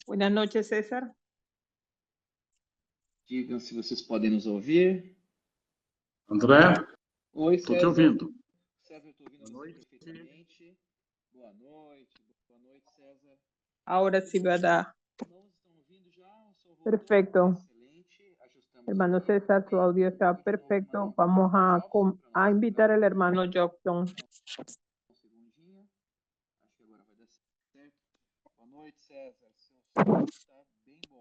Buenas noches, César. Digam se vocês podem nos ouvir. André, Oi, estou te César. ouvindo. César, estou ouvindo Boa você noite. perfeitamente. Boa noite, César. Ahora sí, ¿verdad? Não estão ouvindo já? O som voltou? Perfecto. Excelente. Ajustamos Hermano aqui. César, su audio está Continuamos perfecto. mandando Vamos Jobson para a nossa invitar al câmera. hermano Jobson. Um segundinho. Acho que agora vai dar certo. Boa noite, César. Seu som está bem bom.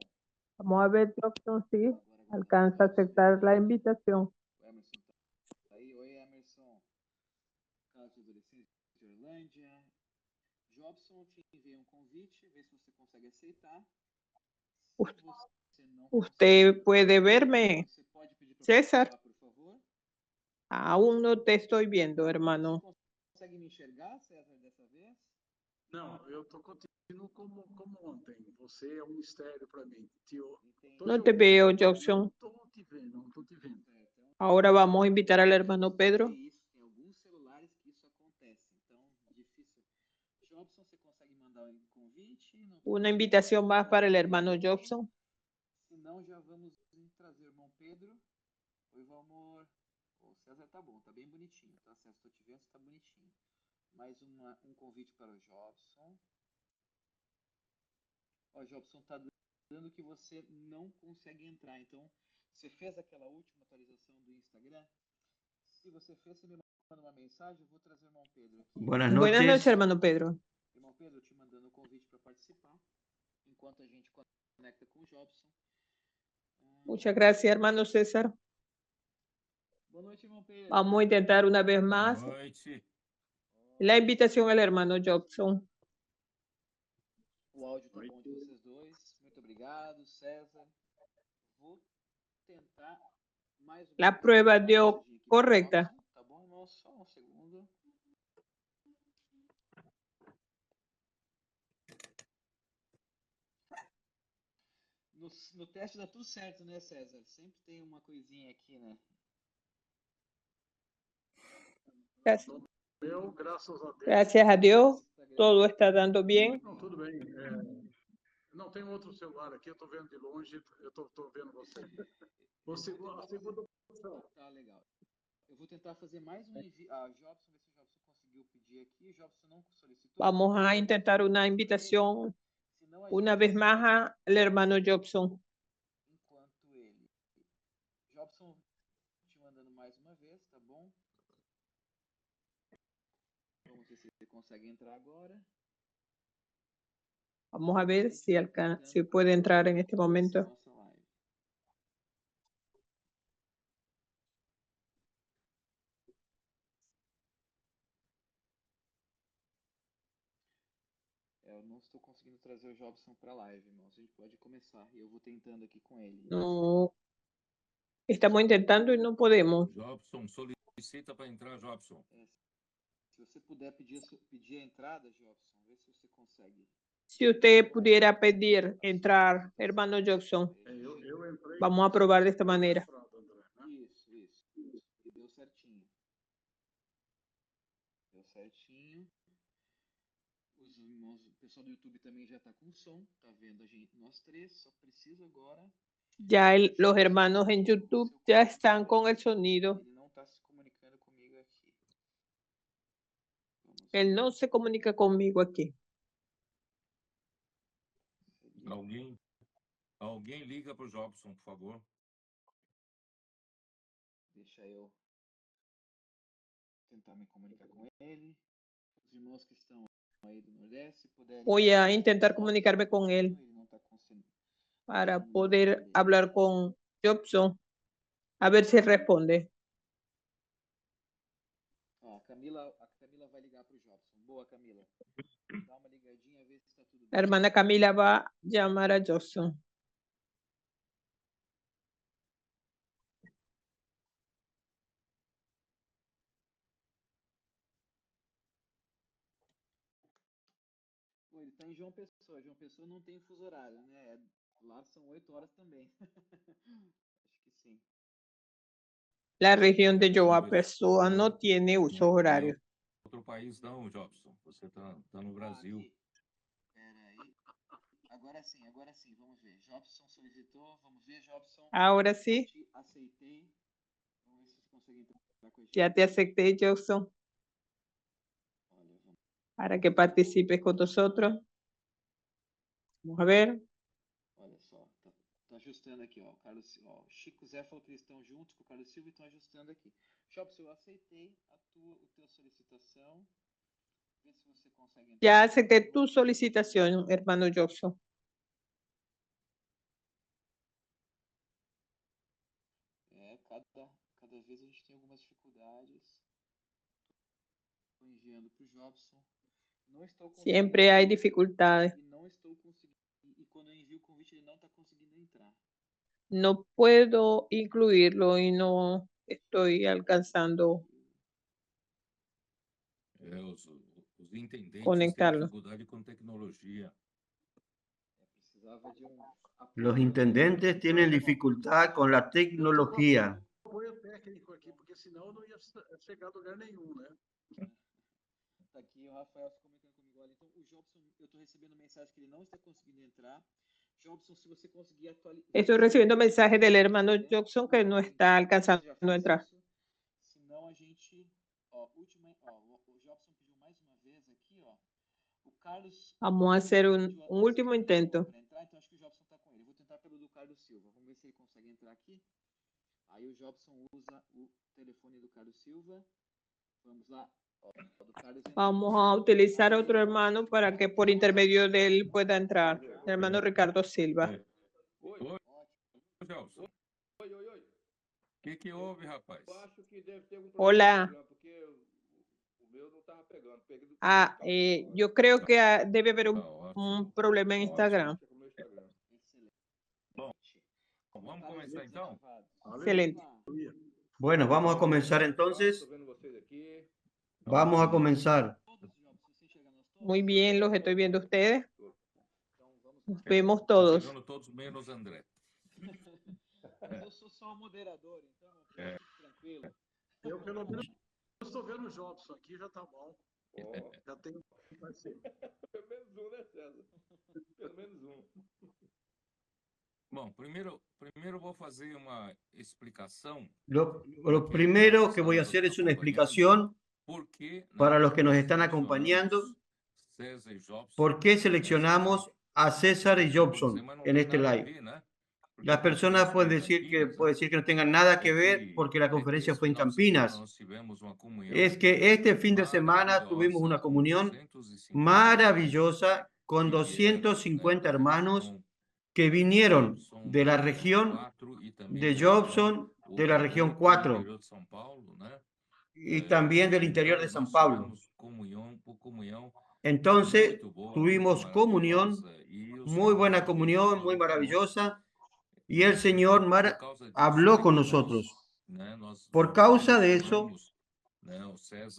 Vamos a ver, Jobson, si Agora vamos alcanza a ver se aceptar la invitación. o Emerson está aí. Oi, Emerson. Casa de Adolescentes de Orlândia. Jobson, te enviei convite, vê se você consegue aceitar. Se você não Usted puede consegue, verme, você pode pedir para César. participar, por favor. Aún no te estoy viendo, hermano. Você consegue me enxergar, César, dessa vez? Não, eu continuo como ontem. Você é um mistério para mim. No te veo, Jobson. Não estou te vendo, não estou te vendo. Ahora vamos a invitar al hermano Pedro. Isso, tem alguns celulares que isso acontece, então difícil. Jobson, você consegue mandar um convite? Una invitación más para el hermano Jobson. Se não, já vamos trazer o irmão Pedro. Oi, Valmor. O César tá bom, tá bem bonitinho, tá? César, tô te vendo, tá bonitinho. Mais um convite para o Jobson. Ó, Jobson, tá dando que você não consegue entrar. Então, você fez aquela última atualização do Instagram? Se você fez, você me manda uma mensagem, eu vou trazer o irmão Pedro aqui. Buenas noches, hermano Pedro. Irmão Pedro, eu te mandando o convite para participar, enquanto a gente conecta com o Jobson. Muchas gracias, hermano César. Boa noite, irmão Pedro. Vamos a intentar una vez más Boa noite. la invitación al hermano Jobson. O áudio tá bom de vocês dois. Muito obrigado, César. Vou tentar mais uma La vez prueba mandar dio mensagem aqui pro correcta. Jobson. Tá bom, irmão? Só um segundo. No teste dá tudo certo, né, César? Sempre tem uma coisinha aqui, né? Gracias. Eu, graças a Deus. Gracias a Dios, todo está dando bien. Não, tudo bem. Não, tem outro celular aqui, eu estou vendo de longe, eu estou vendo você. A segunda opção. Tá, legal. Eu vou tentar fazer mais um envio. Jobson, ver se o Jobson conseguiu pedir aqui. O Jobson não solicitou. Vamos a intentar una invitación una vez más al hermano Jobson. Enquanto ele. Jobson, te mandando mais uma vez, tá bom? Vamos ver se ele consegue entrar agora. Vamos a ver si puede entrar en este momento. Nossa live. Eu não estou conseguindo trazer o Jobson para a live, irmãos. A gente pode começar. E eu vou tentando aqui com ele. No, estamos intentando y no podemos. Jobson, solicita para entrar, Jobson. Se você puder pedir a entrada, Jobson, vê se você consegue. Si usted pudiera pedir entrar, hermano Jobson, Eu entrei. vamos a probar de esta manera. Isso. E deu certinho. Os irmãos, o pessoal do YouTube também já está com som. Tá vendo a gente, nós três. Só preciso agora. Ya los hermanos en YouTube ya están con el sonido. Ele não está se comunicando comigo aqui. Él no se comunica conmigo aquí. Alguém liga para o Jobson, por favor. Deixa eu tentar me comunicar com ele. Os irmãos que estão aí do Nordeste puderem. Voy a intentar comunicarme con él para poder hablar con Jobson. A ver si responde. A Camila vai ligar para o Jobson. Boa, Camila. Dá uma ligadinha, ver se está tudo bem. La hermana Camila va a llamar a Jobson. Ele está em João Pessoa. João Pessoa não tem fuso horário, né? Lá são 8 horas também. Acho que sim. La región de João Pessoa no tiene uso horario. Outro país não, Jobson. Você tá no Brasil. Peraí. Agora agora sim, vamos ver. Jobson solicitou, vamos ver, Jobson. Ahora sí, Te aceitei. Vamos ver se você consegue entrar com a gente. ya te acepté, Jobson, Olha, vamos. para que participes con nosotros. Vamos a ver. Olha só, tô ajustando aqui, ó. O Chico Zé falou que eles estão juntos com o Carlos Silva e estão ajustando aqui. Jobson, eu aceitei a tua solicitação. Vê se você consegue entrar. Ya acepté tu solicitación, hermano Jobson. Cada vez a gente tem algumas dificuldades. Estou enviando para o Jobson. Não estou conseguindo. Siempre hay dificultades. E não estou conseguindo. E quando eu envio o convite, ele não está conseguindo entrar. No puedo incluirlo y no estoy alcanzando Os intendentes conectarlo. têm dificuldade com tecnologia. Precisava de Los intendentes tienen dificultad con la tecnología. Apoio técnico aqui, porque senão eu não ia chegar a lugar nenhum, né? Tá aqui o Rafael se comunicando comigo. Olha, então o Jobson, eu estou recebendo mensagem que ele não está conseguindo entrar. Jobson, se você conseguir atualizar. Estoy recibiendo mensajes del hermano Jobson que no está alcanzando a entrar. Senão a gente, o Jobson pediu mais uma vez aqui, ó. O Carlos. Vamos a hacer un último intento. Entrar, então acho que o Jobson está com ele. Eu vou tentar pelo do Carlos Silva. Vamos ver se ele consegue entrar aqui. Aí o Jobson usa o telefone do Carlos Silva. Vamos lá. Vamos a utilizar otro hermano para que por intermedio de él pueda entrar. El hermano Ricardo Silva. Oi, Gelson. Oi. O que houve, rapaz? Eu acho que deve ter algum Hola. problema, porque o meu não estava pegando. Peguei do Yo creo que debe haber un problema en Instagram. Excelente. Bom, vamos começar então? Excelente. Bueno, vamos a comenzar entonces. Estou vendo vocês aqui. Vamos a comenzar. Muy bien, los estoy viendo a ustedes. Nos vemos Tá todos. chegando todos menos André. Eu sou só o moderador, então fique tranquilo. Eu, pelo menos, estou vendo o Jobson aqui, já tá bom. Já tem um parceiro. Pelo menos um, né, César? Pelo menos um. Bom, primeiro vou fazer uma explicação. Lo primero que voy a hacer es una explicación para los que nos están acompañando. ¿Por qué seleccionamos a César y Jobson en este live? Las personas pueden decir que no tengan nada que ver porque la conferencia fue en Campinas. Es que este fin de semana tuvimos una comunión maravillosa con 250 hermanos que vinieron de la región de Jobson, de la región 4 y también del interior de San Pablo. Entonces tuvimos comunión, muy buena comunión, muy maravillosa, y el Señor habló con nosotros. Por causa de eso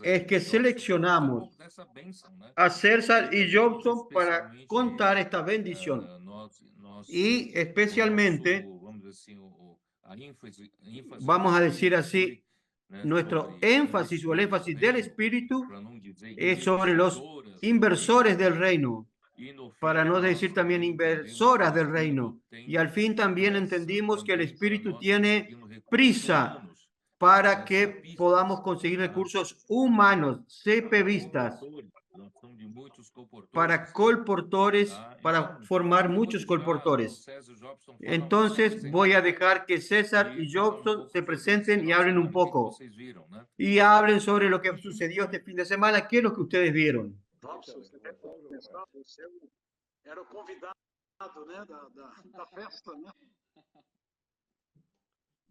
es que seleccionamos a César y Jobson para contar esta bendición. Y especialmente, vamos a decir así, nuestro énfasis o el énfasis del Espíritu es sobre los inversores del reino, para no decir también inversoras del reino. Y al fin también entendimos que el Espíritu tiene prisa para que podamos conseguir recursos humanos, CPVistas, para colportores, para formar muchos colportores. Entonces voy a dejar que César y Jobson se presenten y hablen un poco. Y hablen sobre lo que sucedió este fin de semana, qué es lo que ustedes vieron. Jobson, você quer começar? Você era o convidado, né, da festa, né?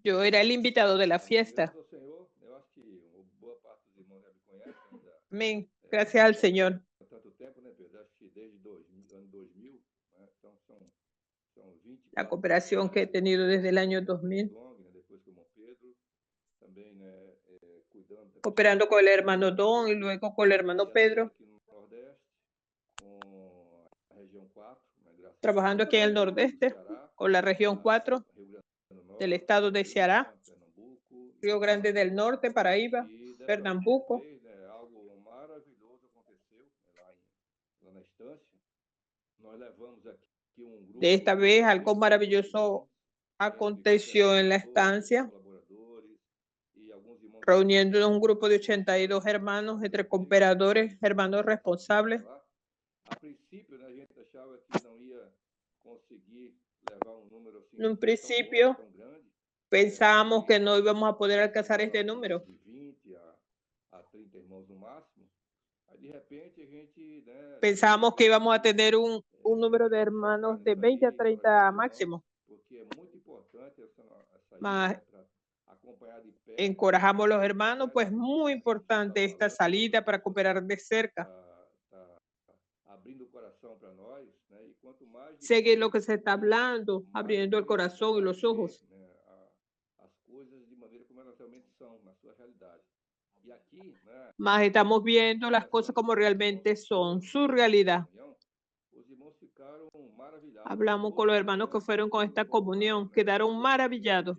Yo era el invitado de la fiesta. Senhor, eu acho que boa parte dos irmãos já me conhecem. Amén. Gracias al Señor. Tanto tempo, né, Pedro? Acho que desde ano 2000, né? Então são 20. La cooperación que he tenido desde el año 2000, Depois com o irmão Pedro, também, né, cuidando. cooperando con el hermano Don y luego con el hermano Pedro, Aqui no Nordeste, com a região 4, né, trabajando aquí en el Nordeste, con la región 4 del estado de Ceará, Río Grande del Norte, Paraíba, Pernambuco. Algo maravilhoso aconteceu lá na estância. Nós levamos aqui De esta vez, algo maravilloso aconteció en la estancia, reuniendo un grupo de 82 hermanos, entre cooperadores, hermanos responsables. En un principio, pensábamos que no íbamos a poder alcanzar este número. Pensábamos que íbamos a tener un número de hermanos de 20 a 30 máximo. Mas encorajamos a los hermanos, pues muy importante esta salida para cooperar de cerca. Seguir lo que se está hablando, abriendo el corazón y los ojos. Mas estamos viendo las cosas como realmente son, su realidad. Hablamos con los hermanos que fueron con esta comunión, quedaron maravillados.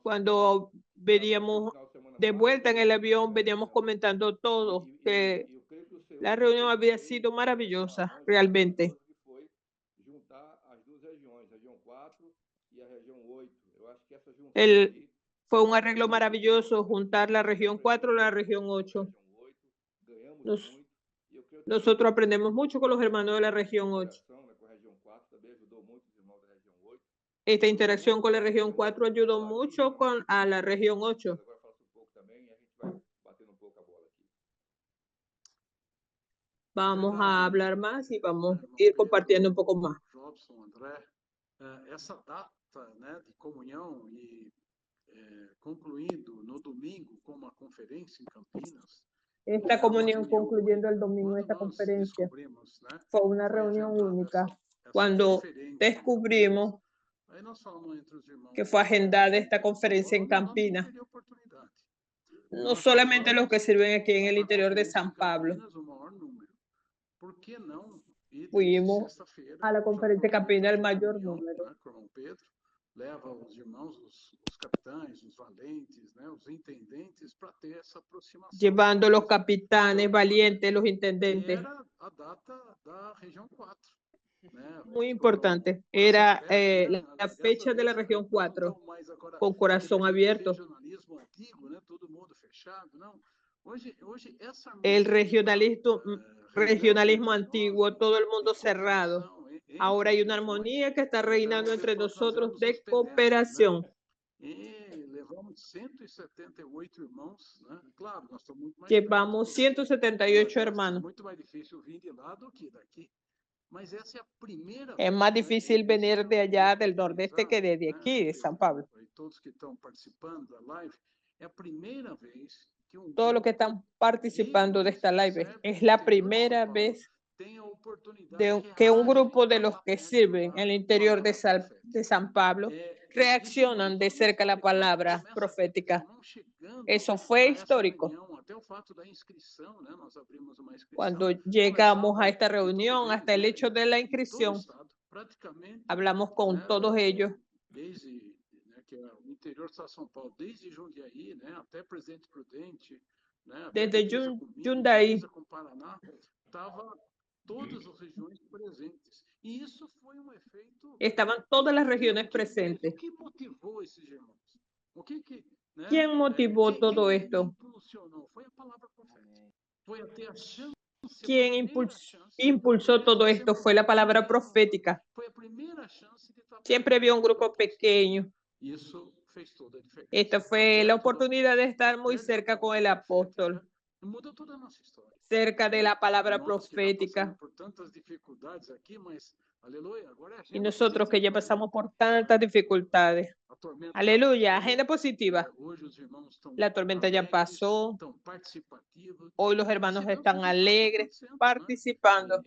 Cuando veníamos de vuelta en el avión, veníamos comentando todo, que la reunión había sido maravillosa, realmente. Fue un arreglo maravilloso juntar la región 4 y la región 8. Nosotros aprendemos mucho con los hermanos de la región 8. Esta interacción con la región 4 ayudó mucho a la región 8. Vamos a hablar más y vamos a ir compartiendo un poco más. Jobson, André, essa data, né, de comunhão e concluindo no domingo com uma conferência em Campinas. Esta comunión concluyendo el domingo esta conferencia fue una reunión única cuando descubrimos que fue agendada esta conferencia en Campinas. No solamente los que sirven aquí en el interior de San Pablo. Fuimos a la conferencia de Campinas el mayor número. Leva os irmãos, os capitães, os valentes, né, os intendentes, para ter essa aproximação. Llevando los capitanes, valientes, los intendentes. Era a data da região 4. Né? Muy importante. Era la fecha de la región 4, con corazón abierto. Antigo, né? Todo mundo fechado, não. Hoje el regionalismo antiguo, todo el mundo cerrado. Ahora hay una armonía que está reinando entre nosotros de cooperación. Llevamos 178 hermanos. Es más difícil venir de allá del nordeste que de aquí, de San Pablo. Todos los que están participando de esta live, es la primera vez que un grupo de los que sirven en el interior de San Pablo reaccionan de cerca a la palabra profética. Eso fue histórico. Cuando llegamos a esta reunión, hasta el hecho de la inscripción, hablamos con todos ellos. Desde Jundiaí, estaban todas las regiones presentes. ¿Quién motivó todo esto? ¿Quién impulsó todo esto? Fue la palabra profética. Siempre había un grupo pequeño. Esta fue la oportunidad de estar muy cerca con el apóstol, cerca de la palabra profética. Y nosotros que ya pasamos por tantas dificultades. Aleluya, agenda positiva. La tormenta ya pasó. Hoy los hermanos están alegres, participando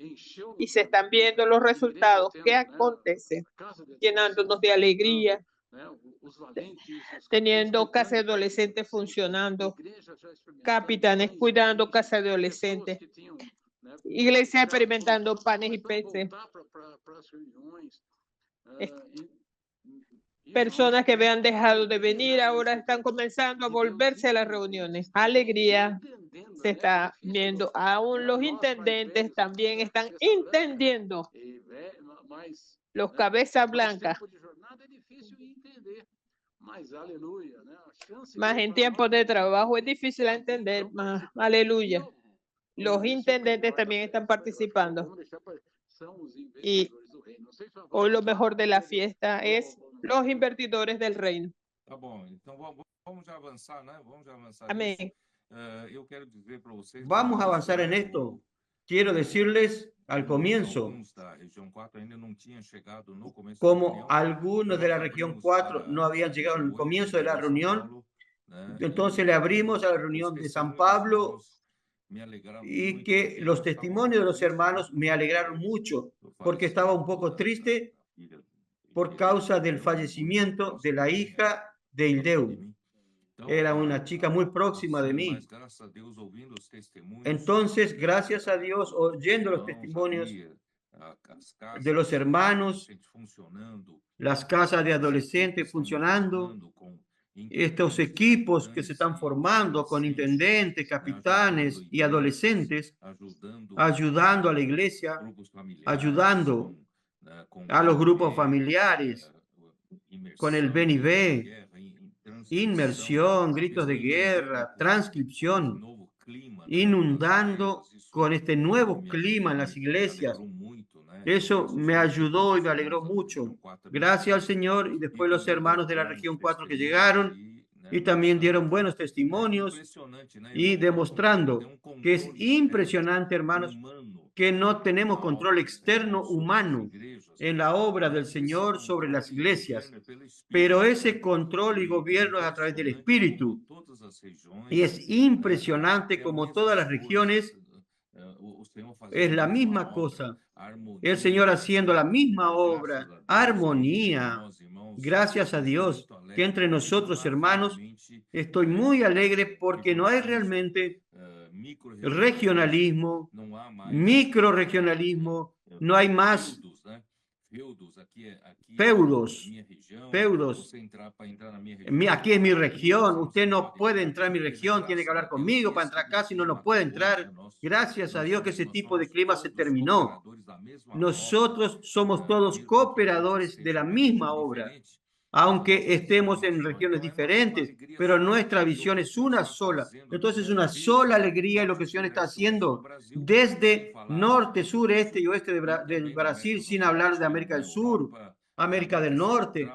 y se están viendo los resultados que acontecen, llenándonos de alegría, teniendo casa de adolescentes funcionando, capitanes cuidando casa de adolescentes, iglesia experimentando panes y peces, personas que habían dejado de venir ahora están comenzando a volverse a las reuniones. Alegría. se está viendo. Aún los intendentes también están entendiendo. Los cabezas blancas. Más en tiempos de trabajo es difícil entender más. Aleluya. Los intendentes también están participando. Y hoy lo mejor de la fiesta es los invertidores del reino. Tá bom, então vamos já avançar, né? Vamos já avançar. Amén. Eu quero dizer para vocês. Vamos a avanzar en esto. Quiero decirles al comienzo, como algunos de la región 4 no habían llegado al comienzo de la reunión, entonces le abrimos a la reunión de San Pablo y que los testimonios de los hermanos me alegraron mucho porque estaba un poco triste por causa del fallecimiento de la hija de Ildeu. Era una chica muy próxima de mí. Entonces, gracias a Dios, oyendo los testimonios de los hermanos, las casas de adolescentes funcionando, estos equipos que se están formando con intendentes, capitanes y adolescentes, ayudando a la iglesia, ayudando a los grupos familiares, con el ven y ve, inmersión, gritos de guerra, transcripción, inundando con este nuevo clima en las iglesias. Eso me ayudó y me alegró mucho. Gracias al Señor. Y después los hermanos de la región 4 que llegaron y también dieron buenos testimonios y demostrando que es impresionante, hermanos, que no tenemos control externo humano en la obra del Señor sobre las iglesias, pero ese control y gobierno es a través del Espíritu. Y es impresionante como todas las regiones es la misma cosa. El Señor haciendo la misma obra, armonía. Gracias a Dios que entre nosotros, hermanos, estoy muy alegre porque no hay realmente regionalismo, microregionalismo, no hay más feudos. Aquí es mi región, usted no puede entrar a mi región, tiene que hablar conmigo para entrar acá, si no, no puede entrar. Gracias a Dios que ese tipo de clima se terminó. Nosotros somos todos cooperadores de la misma obra, aunque estemos en regiones diferentes, pero nuestra visión es una sola. Entonces es una sola alegría y lo que el Señor está haciendo desde norte, sur, este y oeste de Brasil, sin hablar de América del Sur, América del Norte,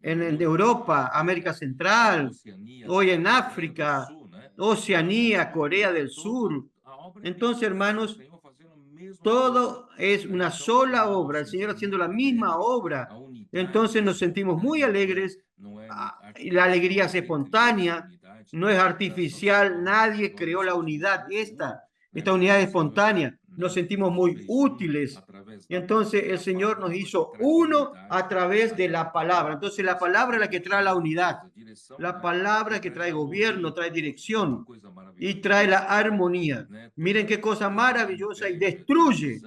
en Europa, América Central, hoy en África, Oceanía, Corea del Sur. Entonces, hermanos, todo es una sola obra, el Señor haciendo la misma obra. Entonces nos sentimos muy alegres, y la alegría es espontánea, no es artificial, nadie creó la unidad, esta unidad es espontánea, nos sentimos muy útiles. Y entonces el Señor nos hizo uno a través de la palabra. Entonces la palabra es la que trae la unidad, la palabra que trae gobierno, trae dirección y trae la armonía. Miren qué cosa maravillosa, y destruye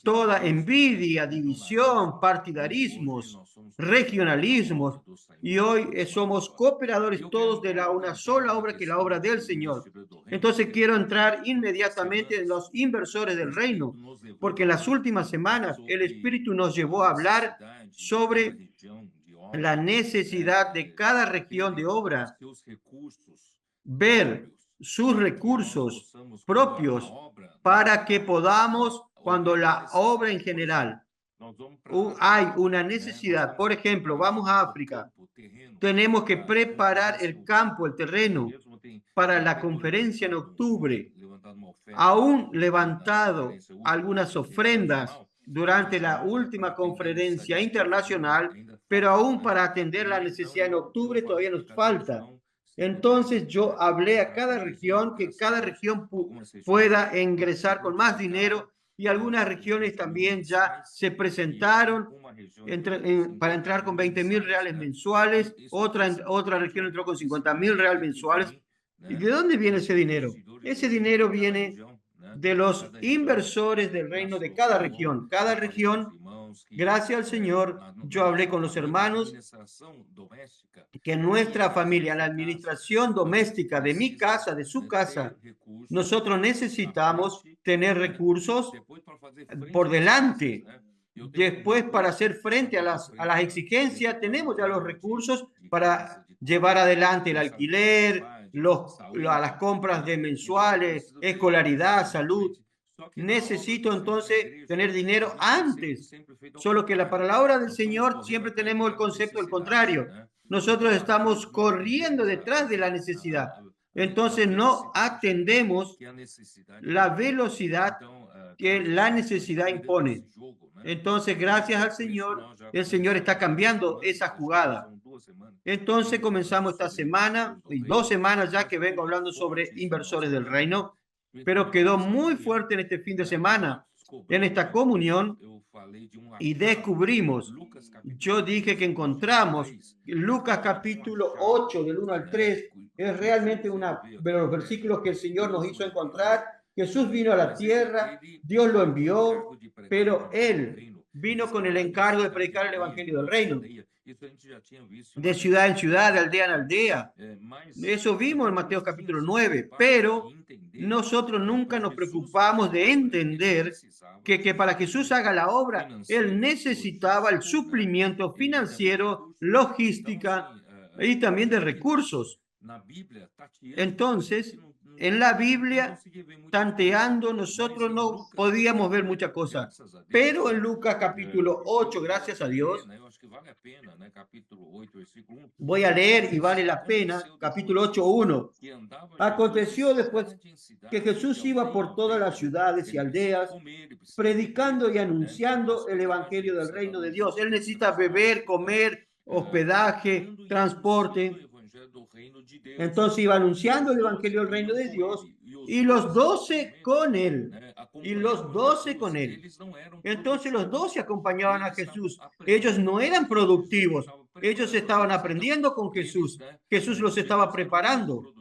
toda envidia, división, partidarismos, regionalismos, y hoy somos cooperadores todos de una sola obra, que es la obra del Señor. Entonces quiero entrar inmediatamente en los inversores del reino, porque en las últimas semanas el Espíritu nos llevó a hablar sobre la necesidad de cada región de obra, ver sus recursos propios para que podamos, cuando la obra en general hay una necesidad, por ejemplo, vamos a África, tenemos que preparar el campo, el terreno, para la conferencia en octubre. Aún levantado algunas ofrendas durante la última conferencia internacional, pero aún para atender la necesidad en octubre todavía nos falta. Entonces yo hablé a cada región, que cada región pueda ingresar con más dinero, y algunas regiones también ya se presentaron para entrar con 20.000 reales mensuales, otra región entró con 50.000 reales mensuales. ¿Y de dónde viene ese dinero? Ese dinero viene de los inversores del reino de cada región. Cada región gracias al Señor, yo hablé con los hermanos que nuestra familia, la administración doméstica de mi casa, de su casa, nosotros necesitamos tener recursos por delante. Después, para hacer frente a las exigencias, tenemos ya los recursos para llevar adelante el alquiler, las compras de mensuales, escolaridad, salud. Necesito entonces tener dinero antes. Solo que para la obra del Señor siempre tenemos el concepto del contrario. Nosotros estamos corriendo detrás de la necesidad. Entonces no atendemos la velocidad que la necesidad impone. Entonces, gracias al Señor, el Señor está cambiando esa jugada. Entonces comenzamos esta semana, y 2 semanas ya que vengo hablando sobre inversores del reino, pero quedó muy fuerte en este fin de semana, en esta comunión, y descubrimos, yo dije que encontramos Lucas capítulo 8, del 1 al 3, es realmente uno de los versículos que el Señor nos hizo encontrar. Jesús vino a la tierra, Dios lo envió, pero Él vino con el encargo de predicar el evangelio del reino, de ciudad en ciudad, de aldea en aldea. Eso vimos en Mateo capítulo 9, pero nosotros nunca nos preocupamos de entender que para que Jesús haga la obra, Él necesitaba el suplimiento financiero, logística y también de recursos. Entonces, en la Biblia, tanteando, nosotros no podíamos ver muchas cosas. Pero en Lucas capítulo 8, gracias a Dios, voy a leer y vale la pena, capítulo 8, 1. Aconteció después que Jesús iba por todas las ciudades y aldeas, predicando y anunciando el evangelio del reino de Dios. Él necesita beber, comer, hospedaje, transporte. Entonces iba anunciando el evangelio del reino de Dios y los 12 con él. Y los 12 con él. Entonces los 12 acompañaban a Jesús. Ellos no eran productivos. Ellos estaban aprendiendo con Jesús. Jesús los estaba preparando.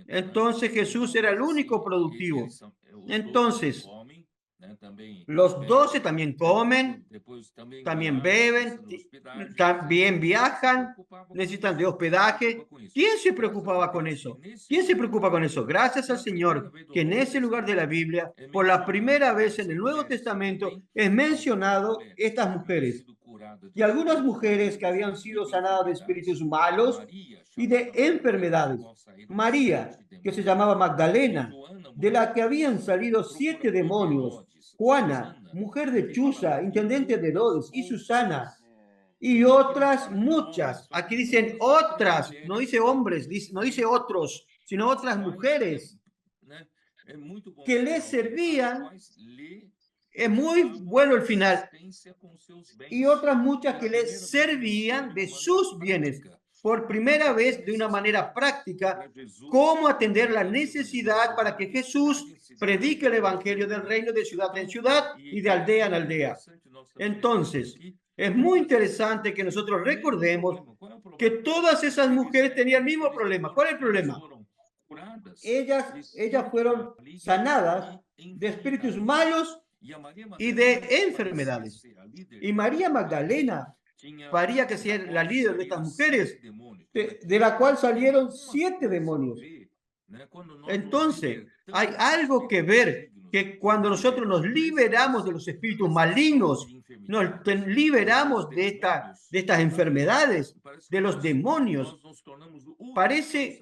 Entonces Jesús era el único productivo. Entonces, los 12 también comen, también beben, también viajan, necesitan de hospedaje. ¿Quién se preocupaba con eso? ¿Quién se preocupa con eso? Gracias al Señor, que en ese lugar de la Biblia, por la primera vez en el Nuevo Testamento, es mencionado estas mujeres. Y algunas mujeres que habían sido sanadas de espíritus malos y de enfermedades. María, que se llamaba Magdalena, de la que habían salido 7 demonios. Juana, mujer de Chuza, intendente de Herodes, y Susana, y otras muchas. Aquí dicen otras, no dice hombres, no dice otros, sino otras mujeres que les servían. Es muy bueno el final. Y otras muchas que les servían de sus bienes. Por primera vez, de una manera práctica, cómo atender la necesidad para que Jesús predique el evangelio del reino de ciudad en ciudad y de aldea en aldea. Entonces, es muy interesante que nosotros recordemos que todas esas mujeres tenían el mismo problema. ¿Cuál es el problema? Ellas fueron sanadas de espíritus malos y de enfermedades. Y María Magdalena, María que sea la líder de estas mujeres, de la cual salieron 7 demonios. Entonces, hay algo que ver, que cuando nosotros nos liberamos de los espíritus malignos, nos liberamos de estas enfermedades, de los demonios, parece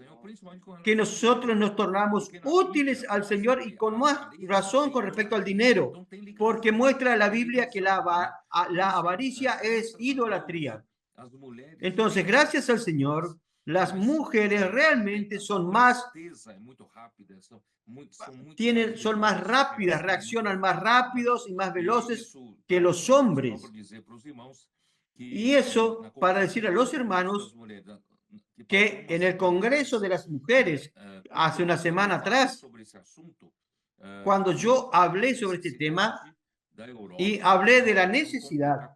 que nosotros nos tornamos útiles al Señor y con más razón con respecto al dinero, porque muestra la Biblia que la avaricia es idolatría. Entonces, gracias al Señor, las mujeres realmente son más rápidas, reaccionan más rápidos y más veloces que los hombres. Y eso para decir a los hermanos que en el Congreso de las Mujeres, hace una semana atrás, cuando yo hablé sobre este tema y hablé de la necesidad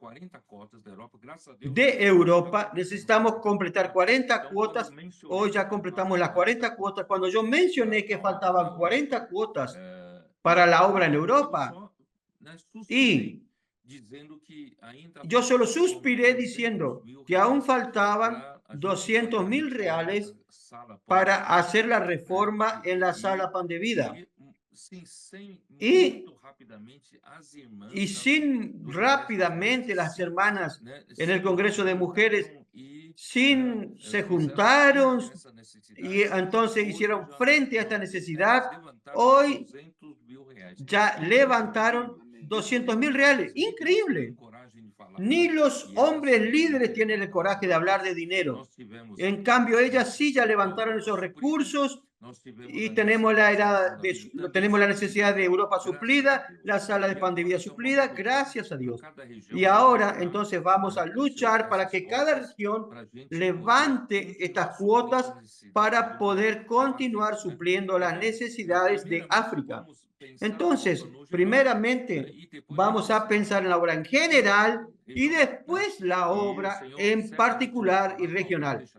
de Europa, necesitamos completar 40 cuotas, hoy ya completamos las 40 cuotas, cuando yo mencioné que faltaban 40 cuotas para la obra en Europa, y Yo solo suspiré diciendo que aún faltaban 200.000 reales para hacer la reforma en la sala Pan de Vida. Y sin rápidamente las hermanas en el Congreso de Mujeres se juntaron y entonces hicieron frente a esta necesidad. Hoy ya levantaron 200.000 reales. Increíble. Ni los hombres líderes tienen el coraje de hablar de dinero. En cambio, ellas sí ya levantaron esos recursos y tenemos tenemos la necesidad de Europa suplida, la sala de Pan de Vida suplida, gracias a Dios. Y ahora entonces vamos a luchar para que cada región levante estas cuotas para poder continuar supliendo las necesidades de África. Entonces, primeramente, vamos a pensar en la obra en general y después la obra en particular y regional.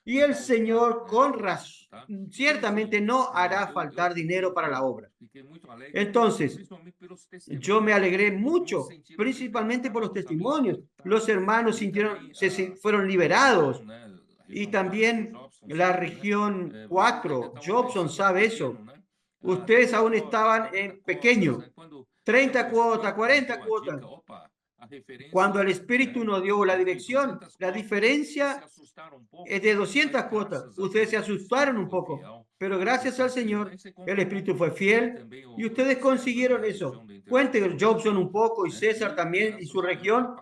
Y el Señor, con razón, ciertamente no hará faltar dinero para la obra. Entonces, yo me alegré mucho, principalmente por los testimonios. Los hermanos fueron liberados. Y también la región 4, Jobson sabe eso. Ustedes aún estaban en pequeño, 30 cuotas, 40 cuotas. Cuando el Espíritu nos dio la dirección, la diferencia es de 200 cuotas. Ustedes se asustaron un poco, pero gracias al Señor, el Espíritu fue fiel y ustedes consiguieron eso. Cuenten Jobson un poco y César también y su región.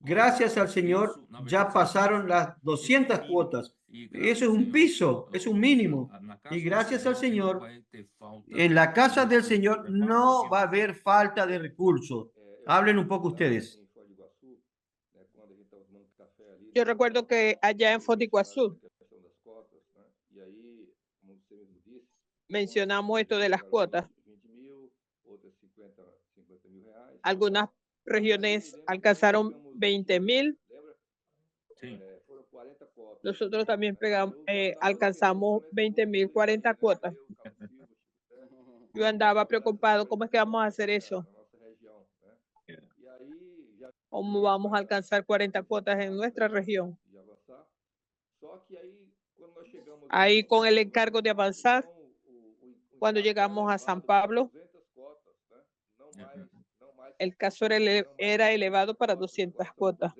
Gracias al Señor, ya pasaron las 200 cuotas. Eso es un piso, es un mínimo. Y gracias al Señor, en la casa del Señor no va a haber falta de recursos. Hablen un poco ustedes. Yo recuerdo que allá en Foz do Iguazú mencionamos esto de las cuotas. Algunas regiones alcanzaron 20.000. Nosotros también alcanzamos 20.000, 40 cuotas. Yo andaba preocupado, ¿cómo es que vamos a hacer eso? ¿Cómo vamos a alcanzar 40 cuotas en nuestra región? Ahí con el encargo de avanzar, cuando llegamos a San Pablo, el caso era elevado para 200 cuotas.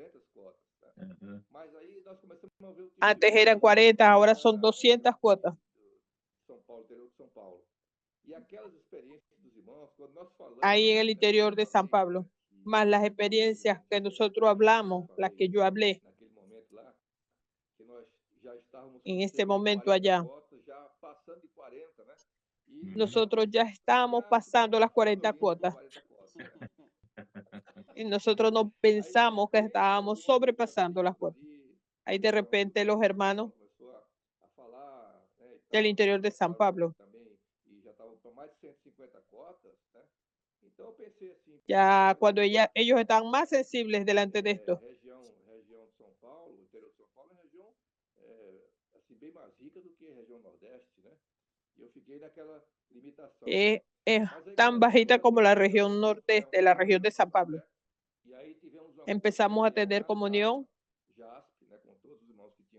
Antes eran 40, ahora son 200 cuotas. Ahí en el interior de San Pablo, más las experiencias que nosotros hablamos, las que yo hablé en este momento allá. Nosotros ya estamos pasando las 40 cuotas. Y nosotros no pensamos que estábamos sobrepasando las cuotas. Ahí de repente los hermanos del interior de San Pablo, ya cuando ellos están más sensibles delante de esto. Es tan bajita como la región nordeste, la región de San Pablo. Empezamos a tener comunión.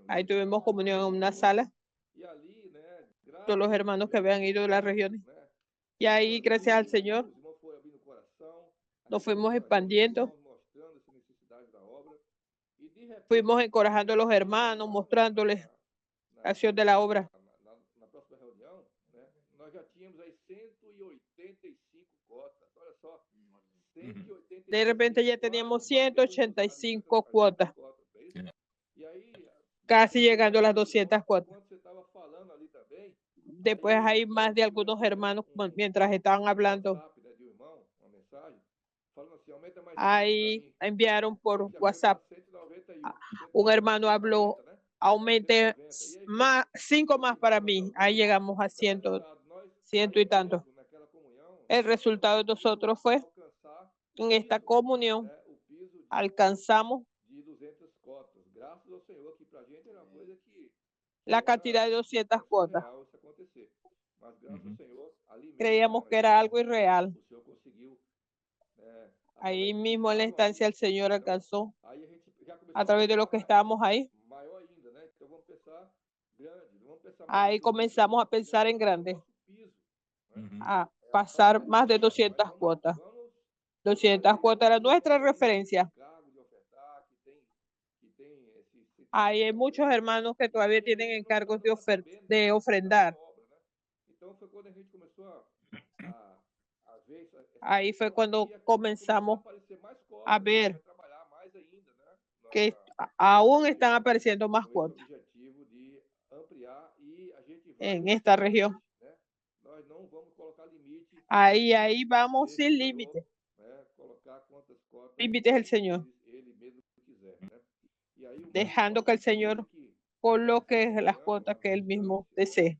Ahí tuvimos comunión en una sala. Todos los hermanos que habían ido de las regiones. Y ahí, gracias al Señor, nos fuimos expandiendo. Fuimos encorajando a los hermanos, mostrándoles la acción de la obra. De repente ya teníamos 185 cuotas. Casi llegando a las 200 cuotas. Después hay más de algunos hermanos mientras estaban hablando. Ahí enviaron por WhatsApp. Un hermano habló, aumente 5 más para mí. Ahí llegamos a 100 y tanto. El resultado de nosotros fue, en esta comunión, alcanzamos la cantidad de 200 cuotas. Creíamos que era algo irreal. Ahí mismo en la estancia el Señor alcanzó Aí a gente já começou a través de los que estábamos ahí. maior ainda, né? Então vamos pensar grande, não vamos pensar Ahí comenzamos a pensar en grande, a pasar más de 200 cuotas. 200 cuotas era nuestra referencia. Hay muchos hermanos que todavía tienen encargos de ofrendar. Ahí fue cuando comenzamos a ver que aún están apareciendo más cuotas en esta región. Ahí vamos sin límite. Límite es el Señor, dejando que el Señor coloque las cuotas que Él mismo desee.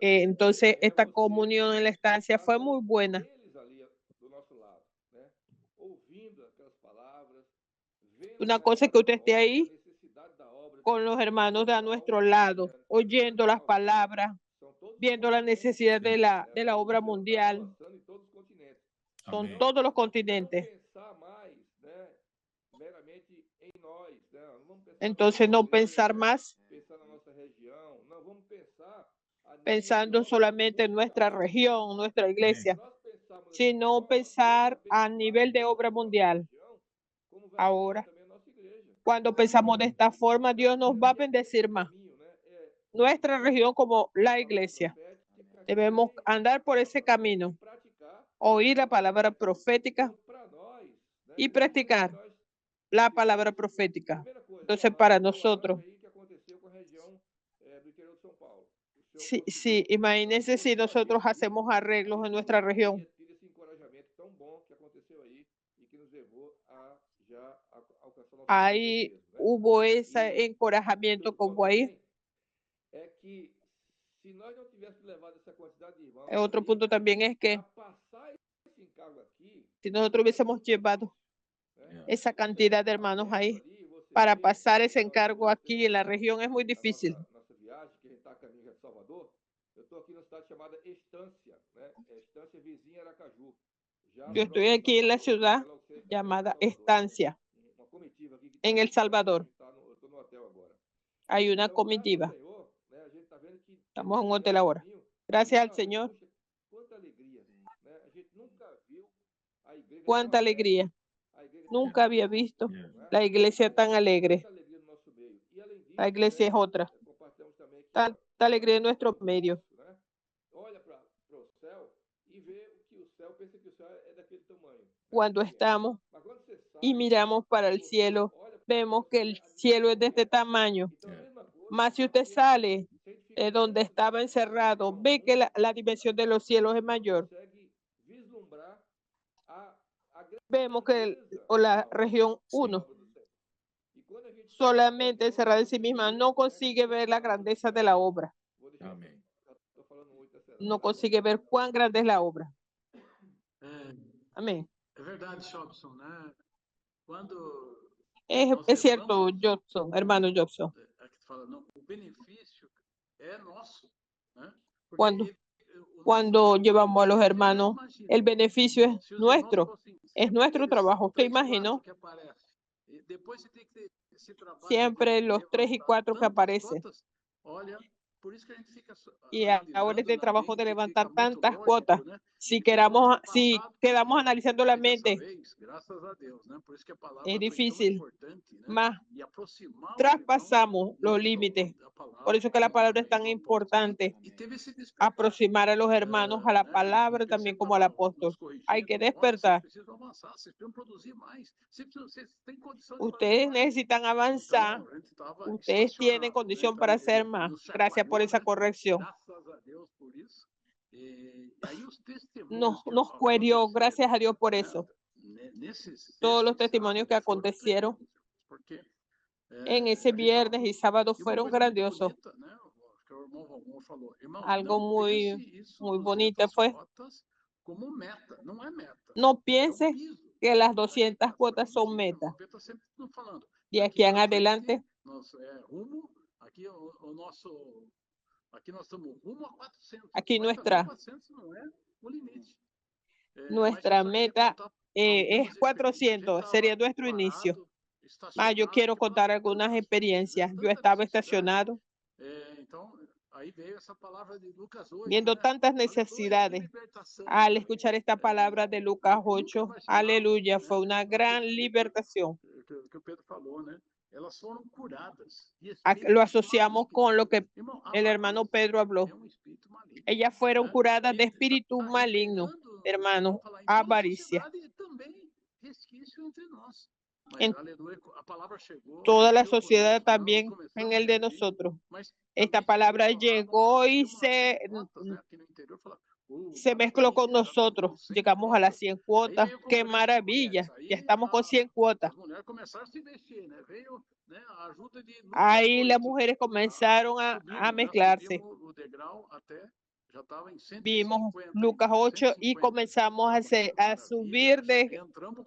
Entonces, esta comunión en la estancia fue muy buena. Una cosa es que usted esté ahí con los hermanos de a nuestro lado, oyendo las palabras, viendo la necesidad de la obra mundial. Son todos los continentes. Entonces, no pensar más pensando solamente en nuestra región, nuestra iglesia, sino pensar a nivel de obra mundial. Ahora, cuando pensamos de esta forma, Dios nos va a bendecir más. Nuestra región como la iglesia. Debemos andar por ese camino, oír la palabra profética y practicar la palabra profética. Entonces, para nosotros, sí, imagínense si nosotros hacemos arreglos en nuestra región. Ahí hubo ese encorajamiento como ahí. Otro punto también es que si nosotros hubiésemos llevado esa cantidad de hermanos ahí para pasar ese encargo aquí en la región es muy difícil. Yo estoy aquí en la ciudad llamada Estancia, en El Salvador. Hay una comitiva. Estamos en un hotel ahora. Gracias al Señor. Cuánta alegría. Nunca había visto la iglesia tan alegre. La iglesia es otra. Tanta alegría en nuestro medio. Cuando estamos y miramos para el cielo, vemos que el cielo es de este tamaño. Más si usted sale de donde estaba encerrado, ve que la dimensión de los cielos es mayor. Vemos que la región 1, solamente encerrada en sí misma, no consigue ver la grandeza de la obra. Amém. No consigue ver cuán grande es la obra. Amén. É verdade, Jobson, né? Quando Es cierto, Jobson, hermano Jobson. aqui tu fala, não, o benefício é nosso, né? Cuando llevamos a los hermanos, el beneficio es nuestro. Es nuestro trabajo. ¿Usted imaginó? Siempre los 3 y 4 que aparecen. Y ahora este trabajo de levantar tantas cuotas, si quedamos analizando la mente, es difícil, más traspasamos los límites. Por eso que la palabra es tan importante, aproximar a los hermanos a la palabra también como al apóstol. Hay que despertar. Ustedes necesitan avanzar. Ustedes tienen condición para hacer más. Gracias por esa corrección. Nos cuerió, gracias a Dios por eso. Todos los testimonios que acontecieron en ese viernes y sábado fueron grandiosos. Algo muy bonito fue. No piense que las 200 cuotas son meta. De aquí en adelante, aquí nuestra Nuestra meta es 400, sería nuestro inicio. Yo quiero contar algunas experiencias. Yo estaba estacionado viendo tantas necesidades. Al escuchar esta palabra de Lucas 8, aleluya, fue una gran libertación. Lo asociamos con lo que el hermano Pedro habló. Ellas fueron curadas de espíritu maligno, hermano, avaricia. En toda la sociedad también, en el de nosotros. Esta palabra llegó y se mezcló con nosotros. Llegamos a las 100 cuotas. ¡Qué maravilla! Ya estamos con 100 cuotas. Ahí las mujeres comenzaron a mezclarse. Vimos Lucas 8 y comenzamos a subir de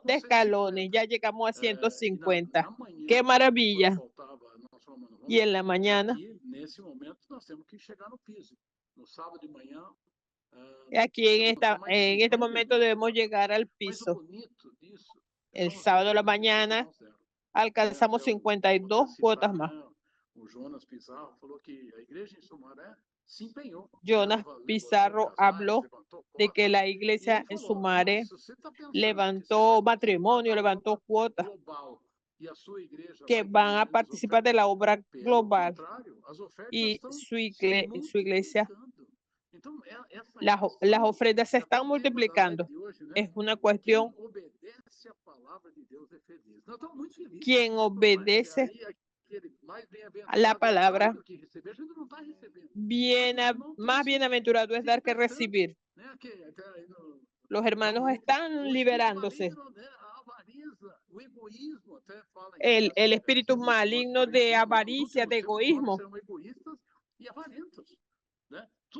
escalones. Ya llegamos a 150. ¡Qué maravilla! Y en la mañana, aquí en este momento debemos llegar al piso. El sábado de la mañana alcanzamos 52 cuotas más. Jonas Pizarro habló de que la iglesia en Sumaré levantó matrimonio, levantó cuotas que van a participar de la obra global y su iglesia. Las ofrendas se están multiplicando. Es una cuestión. Quien obedece a la palabra, más bienaventurado es dar que recibir. Los hermanos están liberándose. El espíritu maligno de avaricia, de egoísmo.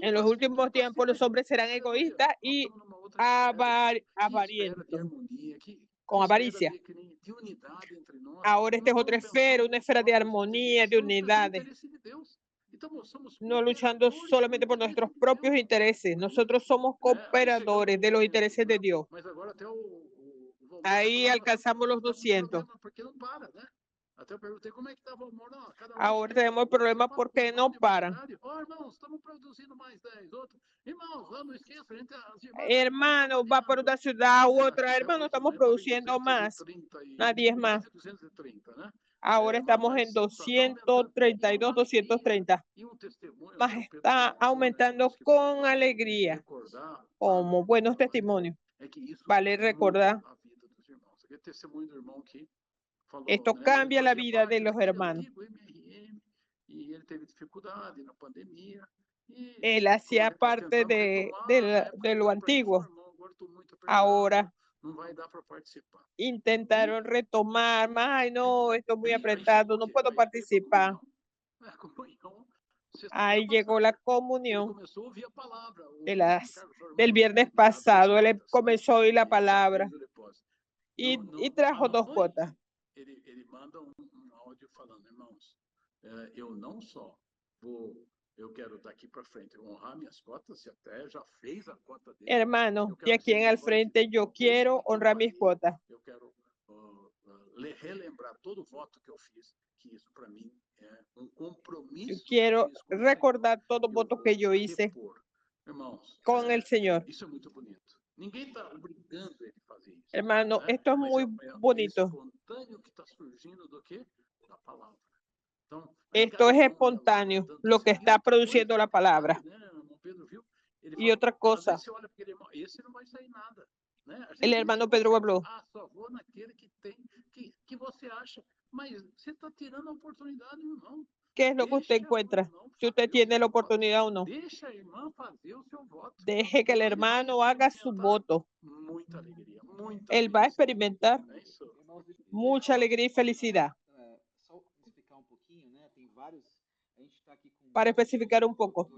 En los últimos tiempos los hombres serán egoístas y avarientos, con avaricia. Ahora esta es otra esfera, una esfera de armonía, de unidad. No luchando solamente por nuestros propios intereses. Nosotros somos cooperadores de los intereses de Dios. Ahí alcanzamos los 200. Ahora tenemos el problema porque no paran. Hermano, va por una ciudad u otra. Hermano, estamos produciendo más. Nadie es más. Ahora estamos en 232, 230. Más está aumentando con alegría, como buenos testimonios. Vale recordar. Esto cambia la vida de los hermanos. Él hacía parte de lo antiguo. Ahora intentaron retomar más. Ay, no, esto es muy apretado, no puedo participar. Ahí llegó la comunión del viernes pasado. Él comenzó a oír la palabra y trajo 2 cuotas. Ele manda áudio falando, irmãos, eu não só eu quero daqui para frente honrar minhas cotas, e até já fez a cota dele. Hermano, de aquí en al frente yo quiero honrar mis cuotas. Eu quero relembrar todo o voto que eu fiz, que isso para mim é compromisso. Yo quiero recordar todo el voto que yo hice con el Señor. Isso é muito bonito. Ninguém está obrigando ele a fazer isso. Hermano, esto es muy bonito. Esto es espontáneo, lo que está produciendo la palabra. Y otra cosa, el hermano Pedro habló. ¿Qué es lo que usted encuentra? Si usted tiene la oportunidad o no. Deje que el hermano haga su voto. Él va a experimentar mucha alegría y felicidad. Para especificar un poco.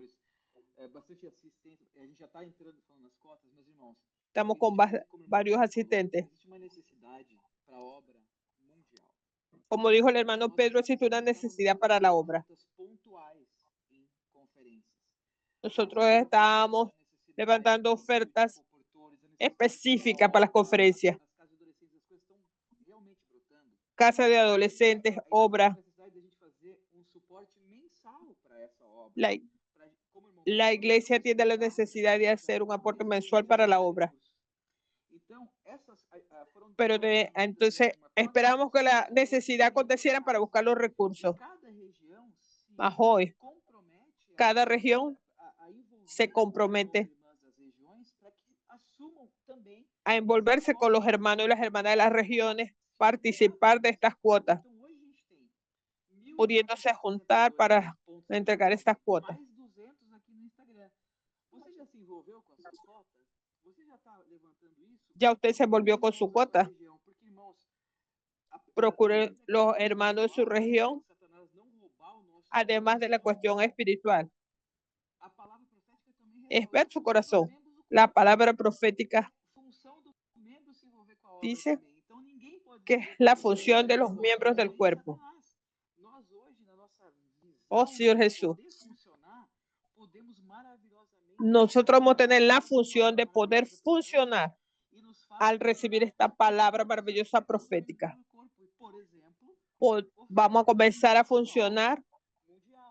Estamos con varios asistentes. Como dijo el hermano Pedro, existe una necesidad para la obra. Nosotros estábamos levantando ofertas específica para las conferencias. Casa de adolescentes, obra. La iglesia tiene la necesidad de hacer un aporte mensual para la obra. Pero entonces esperamos que la necesidad aconteciera para buscar los recursos. Mas hoy, cada región se compromete a envolverse con los hermanos y las hermanas de las regiones, participar de estas cuotas, pudiéndose juntar para entregar estas cuotas. ¿Ya usted se envolvió con su cuota? Procure los hermanos de su región, además de la cuestión espiritual. Es ver su corazón. La palabra profética dice que es la función de los miembros del cuerpo. Oh, Señor Jesús. Nosotros vamos a tener la función de poder funcionar al recibir esta palabra maravillosa profética. Vamos a comenzar a funcionar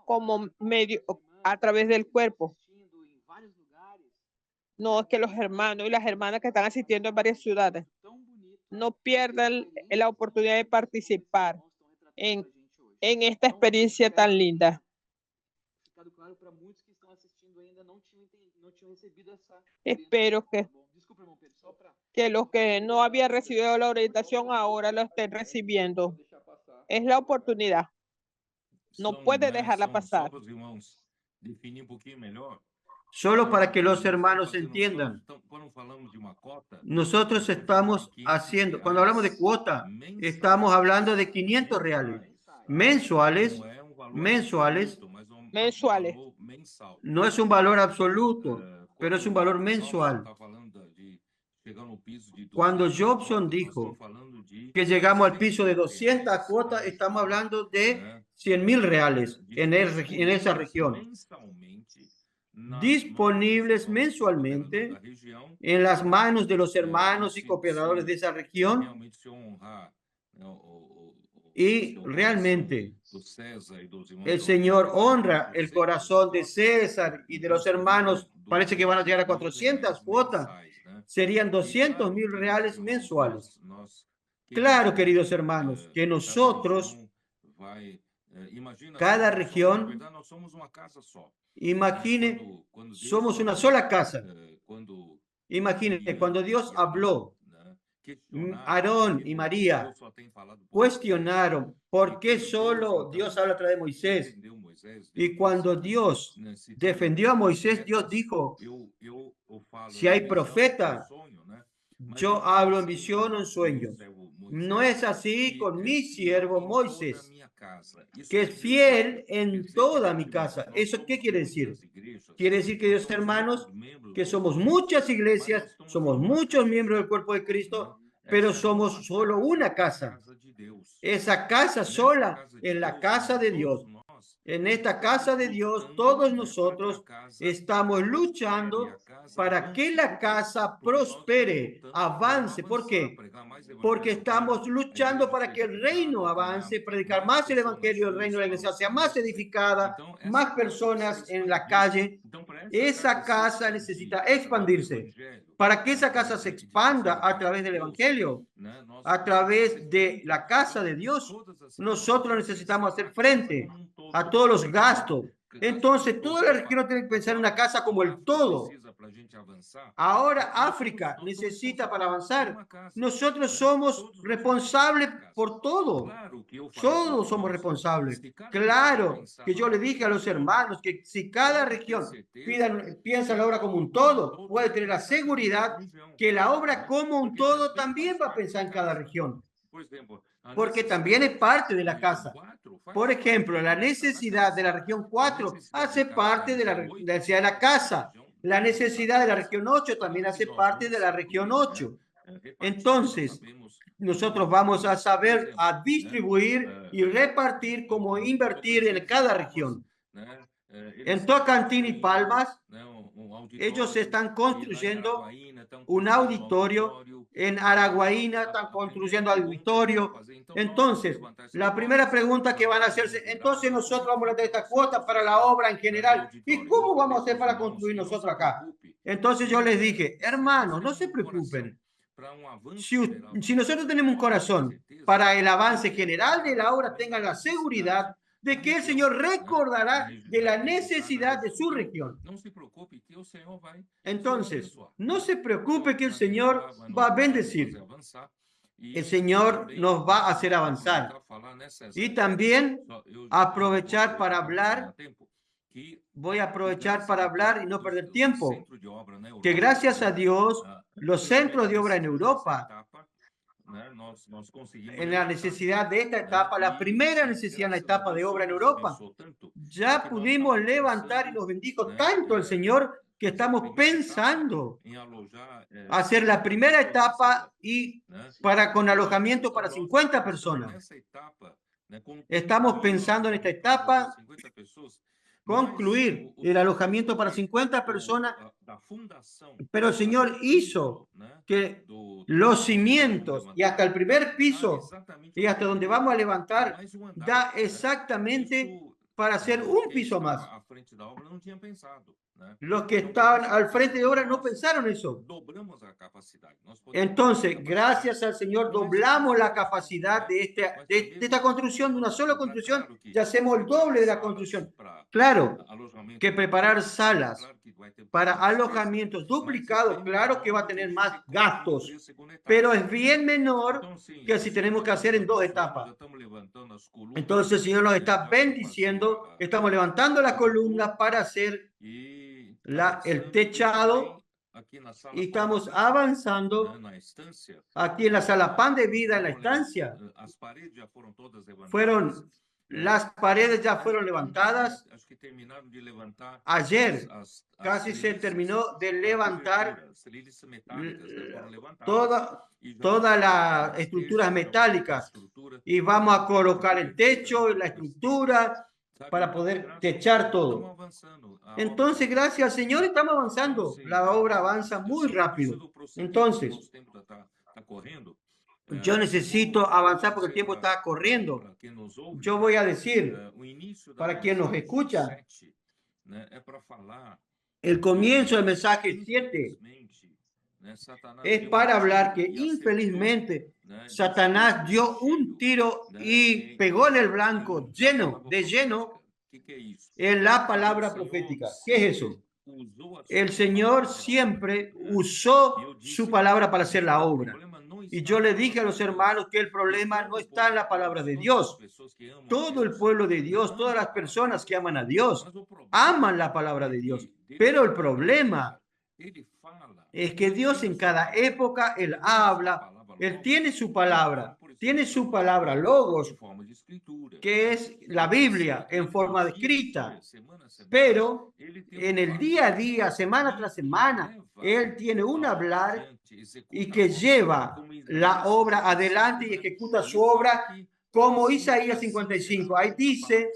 como medio a través del cuerpo. No es que los hermanos y las hermanas que están asistiendo en varias ciudades no pierdan la oportunidad de participar en esta experiencia tan linda. Espero que los que no habían recibido la orientación ahora lo estén recibiendo. Es la oportunidad. No puede dejarla pasar. Solo para que los hermanos entiendan. Nosotros estamos haciendo, cuando hablamos de cuota, estamos hablando de 500 reales mensuales. No es un valor absoluto, pero es un valor mensual. Cuando Jobson dijo que llegamos al piso de 200 cuotas, estamos hablando de 100.000 reales en esa región, disponibles mensualmente en las manos de los hermanos y cooperadores de esa región. Y realmente el Señor honra el corazón de César y de los hermanos. Parece que van a llegar a 400 cuotas. Serían 200.000 reales mensuales. Claro, queridos hermanos, que nosotros, cada región, imagine, somos una sola casa. Imagine, cuando Dios habló, Aarón y María cuestionaron por qué solo Dios habla a través de Moisés. Y cuando Dios defendió a Moisés, Dios dijo, si hay profeta, yo hablo en visión o en sueños. No es así con mi siervo Moisés, que es fiel en toda mi casa. ¿Eso qué quiere decir? Quiere decir, queridos hermanos, que somos muchas iglesias, somos muchos miembros del cuerpo de Cristo, pero somos solo una casa. Esa casa sola es la casa de Dios. En esta casa de Dios, todos nosotros estamos luchando para que la casa prospere, avance. ¿Por qué? Porque estamos luchando para que el reino avance, predicar más el evangelio del reino de la iglesia, sea más edificada, más personas en la calle. Esa casa necesita expandirse. Para que esa casa se expanda a través del evangelio, a través de la casa de Dios, nosotros necesitamos hacer frente a todos los gastos. Entonces, toda la región tiene que pensar en una casa como el todo. Ahora África necesita para avanzar. Nosotros somos responsables por todo. Todos somos responsables. Claro que yo le dije a los hermanos que si cada región piensa en la obra como un todo, puede tener la seguridad que la obra como un todo también va a pensar en cada región. Porque también es parte de la casa. Por ejemplo, la necesidad de la región 4 hace parte de la necesidad de la casa. La necesidad de la región 8 también hace parte de la región 8. Entonces, nosotros vamos a saber a distribuir y repartir cómo invertir en cada región. En Tocantins y Palmas, ellos están construyendo un auditorio, en Araguaína están construyendo auditorio. Entonces, la primera pregunta que van a hacerse, entonces nosotros vamos a tener esta cuota para la obra en general, ¿y cómo vamos a hacer para construir nosotros acá? Entonces yo les dije, hermanos, no se preocupen. Si nosotros tenemos un corazón para el avance general de la obra, tengan la seguridad de que el Señor recordará de la necesidad de su región. Entonces, no se preocupe que el Señor va a bendecir. El Señor nos va a hacer avanzar. Y también aprovechar para hablar. Voy a aprovechar para hablar y no perder tiempo. Que gracias a Dios, los centros de obra en Europa, en la necesidad de esta etapa, la primera necesidad en la etapa de obra en Europa, ya pudimos levantar y nos bendijo tanto el Señor que estamos pensando hacer la primera etapa y con alojamiento para 50 personas. Estamos pensando en esta etapa concluir el alojamiento para 50 personas, pero el Señor hizo que los cimientos y hasta el primer piso y hasta donde vamos a levantar da exactamente para hacer un piso más. Los que estaban al frente de obra no pensaron eso. Entonces, gracias al Señor, doblamos la capacidad de esta construcción, de una sola construcción, ya hacemos el doble de la construcción. Claro que preparar salas para alojamientos duplicados, claro que va a tener más gastos, pero es bien menor que si tenemos que hacer en 2 etapas. Entonces el Señor nos está bendiciendo, estamos levantando la columna para hacer el techado y estamos avanzando aquí en la sala Pan de Vida, en la estancia. Las paredes ya fueron levantadas. Ayer casi se terminó de levantar todas las estructuras metálicas y vamos a colocar el techo y la estructura para poder techar todo. Entonces, gracias al Señor estamos avanzando. La obra avanza muy rápido. Entonces, yo necesito avanzar porque el tiempo está corriendo. Yo voy a decir, para quien nos escucha, el comienzo del mensaje 7 es para hablar que infelizmente Satanás dio un tiro y pegó en el blanco de lleno en la palabra profética. ¿Qué es eso? El Señor siempre usó su palabra para hacer la obra. Y yo le dije a los hermanos que el problema no está en la palabra de Dios. Todo el pueblo de Dios, todas las personas que aman a Dios, aman la palabra de Dios. Pero el problema es que Dios en cada época, Él habla, Él tiene su palabra, logos, que es la Biblia en forma de escrita. Pero en el día a día, semana tras semana, Él tiene un hablar y que lleva la obra adelante y ejecuta su obra como Isaías 55. Ahí dice,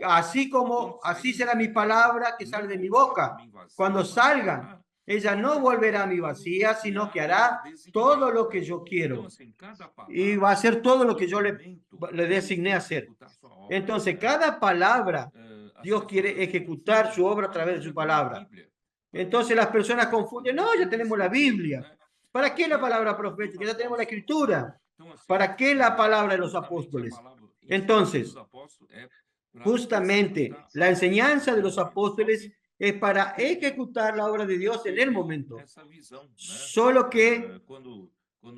así será mi palabra que sale de mi boca. Cuando salgan, ella no volverá a mi vacía, sino que hará todo lo que yo quiero. Y va a hacer todo lo que yo le designé hacer. Entonces, cada palabra, Dios quiere ejecutar su obra a través de su palabra. Entonces las personas confunden, no, ya tenemos la Biblia. ¿Para qué la palabra profética? Ya tenemos la Escritura. ¿Para qué la palabra de los apóstoles? Entonces, justamente la enseñanza de los apóstoles es para ejecutar la obra de Dios en el momento. Solo que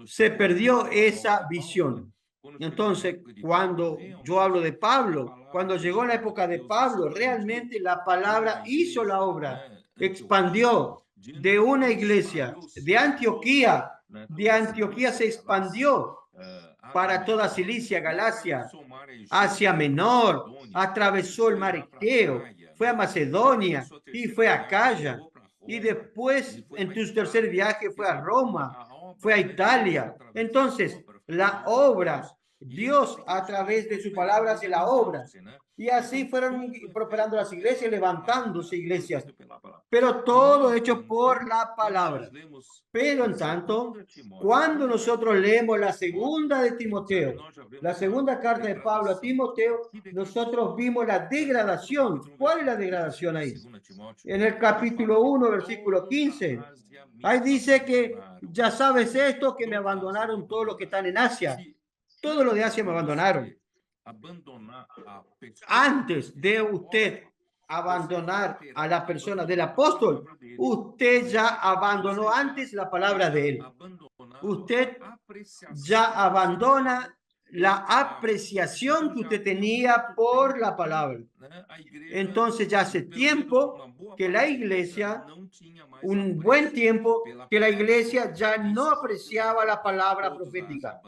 se perdió esa visión. Entonces, cuando yo hablo de Pablo, cuando llegó la época de Pablo, realmente la palabra hizo la obra, expandió de una iglesia de Antioquía se expandió para toda Cilicia, Galacia, Asia Menor, atravesó el mar Egeo, fue a Macedonia y fue a Acaya, y después en su tercer viaje fue a Roma, fue a Italia. Entonces, la obra Dios a través de su palabra hace la obra. Y así fueron prosperando las iglesias, levantándose iglesias. Pero todo hecho por la palabra. Pero en tanto, cuando nosotros leemos la segunda de Timoteo, la segunda carta de Pablo a Timoteo, nosotros vimos la degradación. ¿Cuál es la degradación ahí? En el capítulo 1, versículo 15. Ahí dice que ya sabes esto, que me abandonaron todos los que están en Asia. Todos los de Asia me abandonaron. Antes de usted abandonar a la persona del apóstol, usted ya abandonó antes la palabra de él. Usted ya abandona la apreciación que usted tenía por la palabra. Entonces ya hace tiempo que la iglesia, un buen tiempo, que la iglesia ya no apreciaba la palabra profética.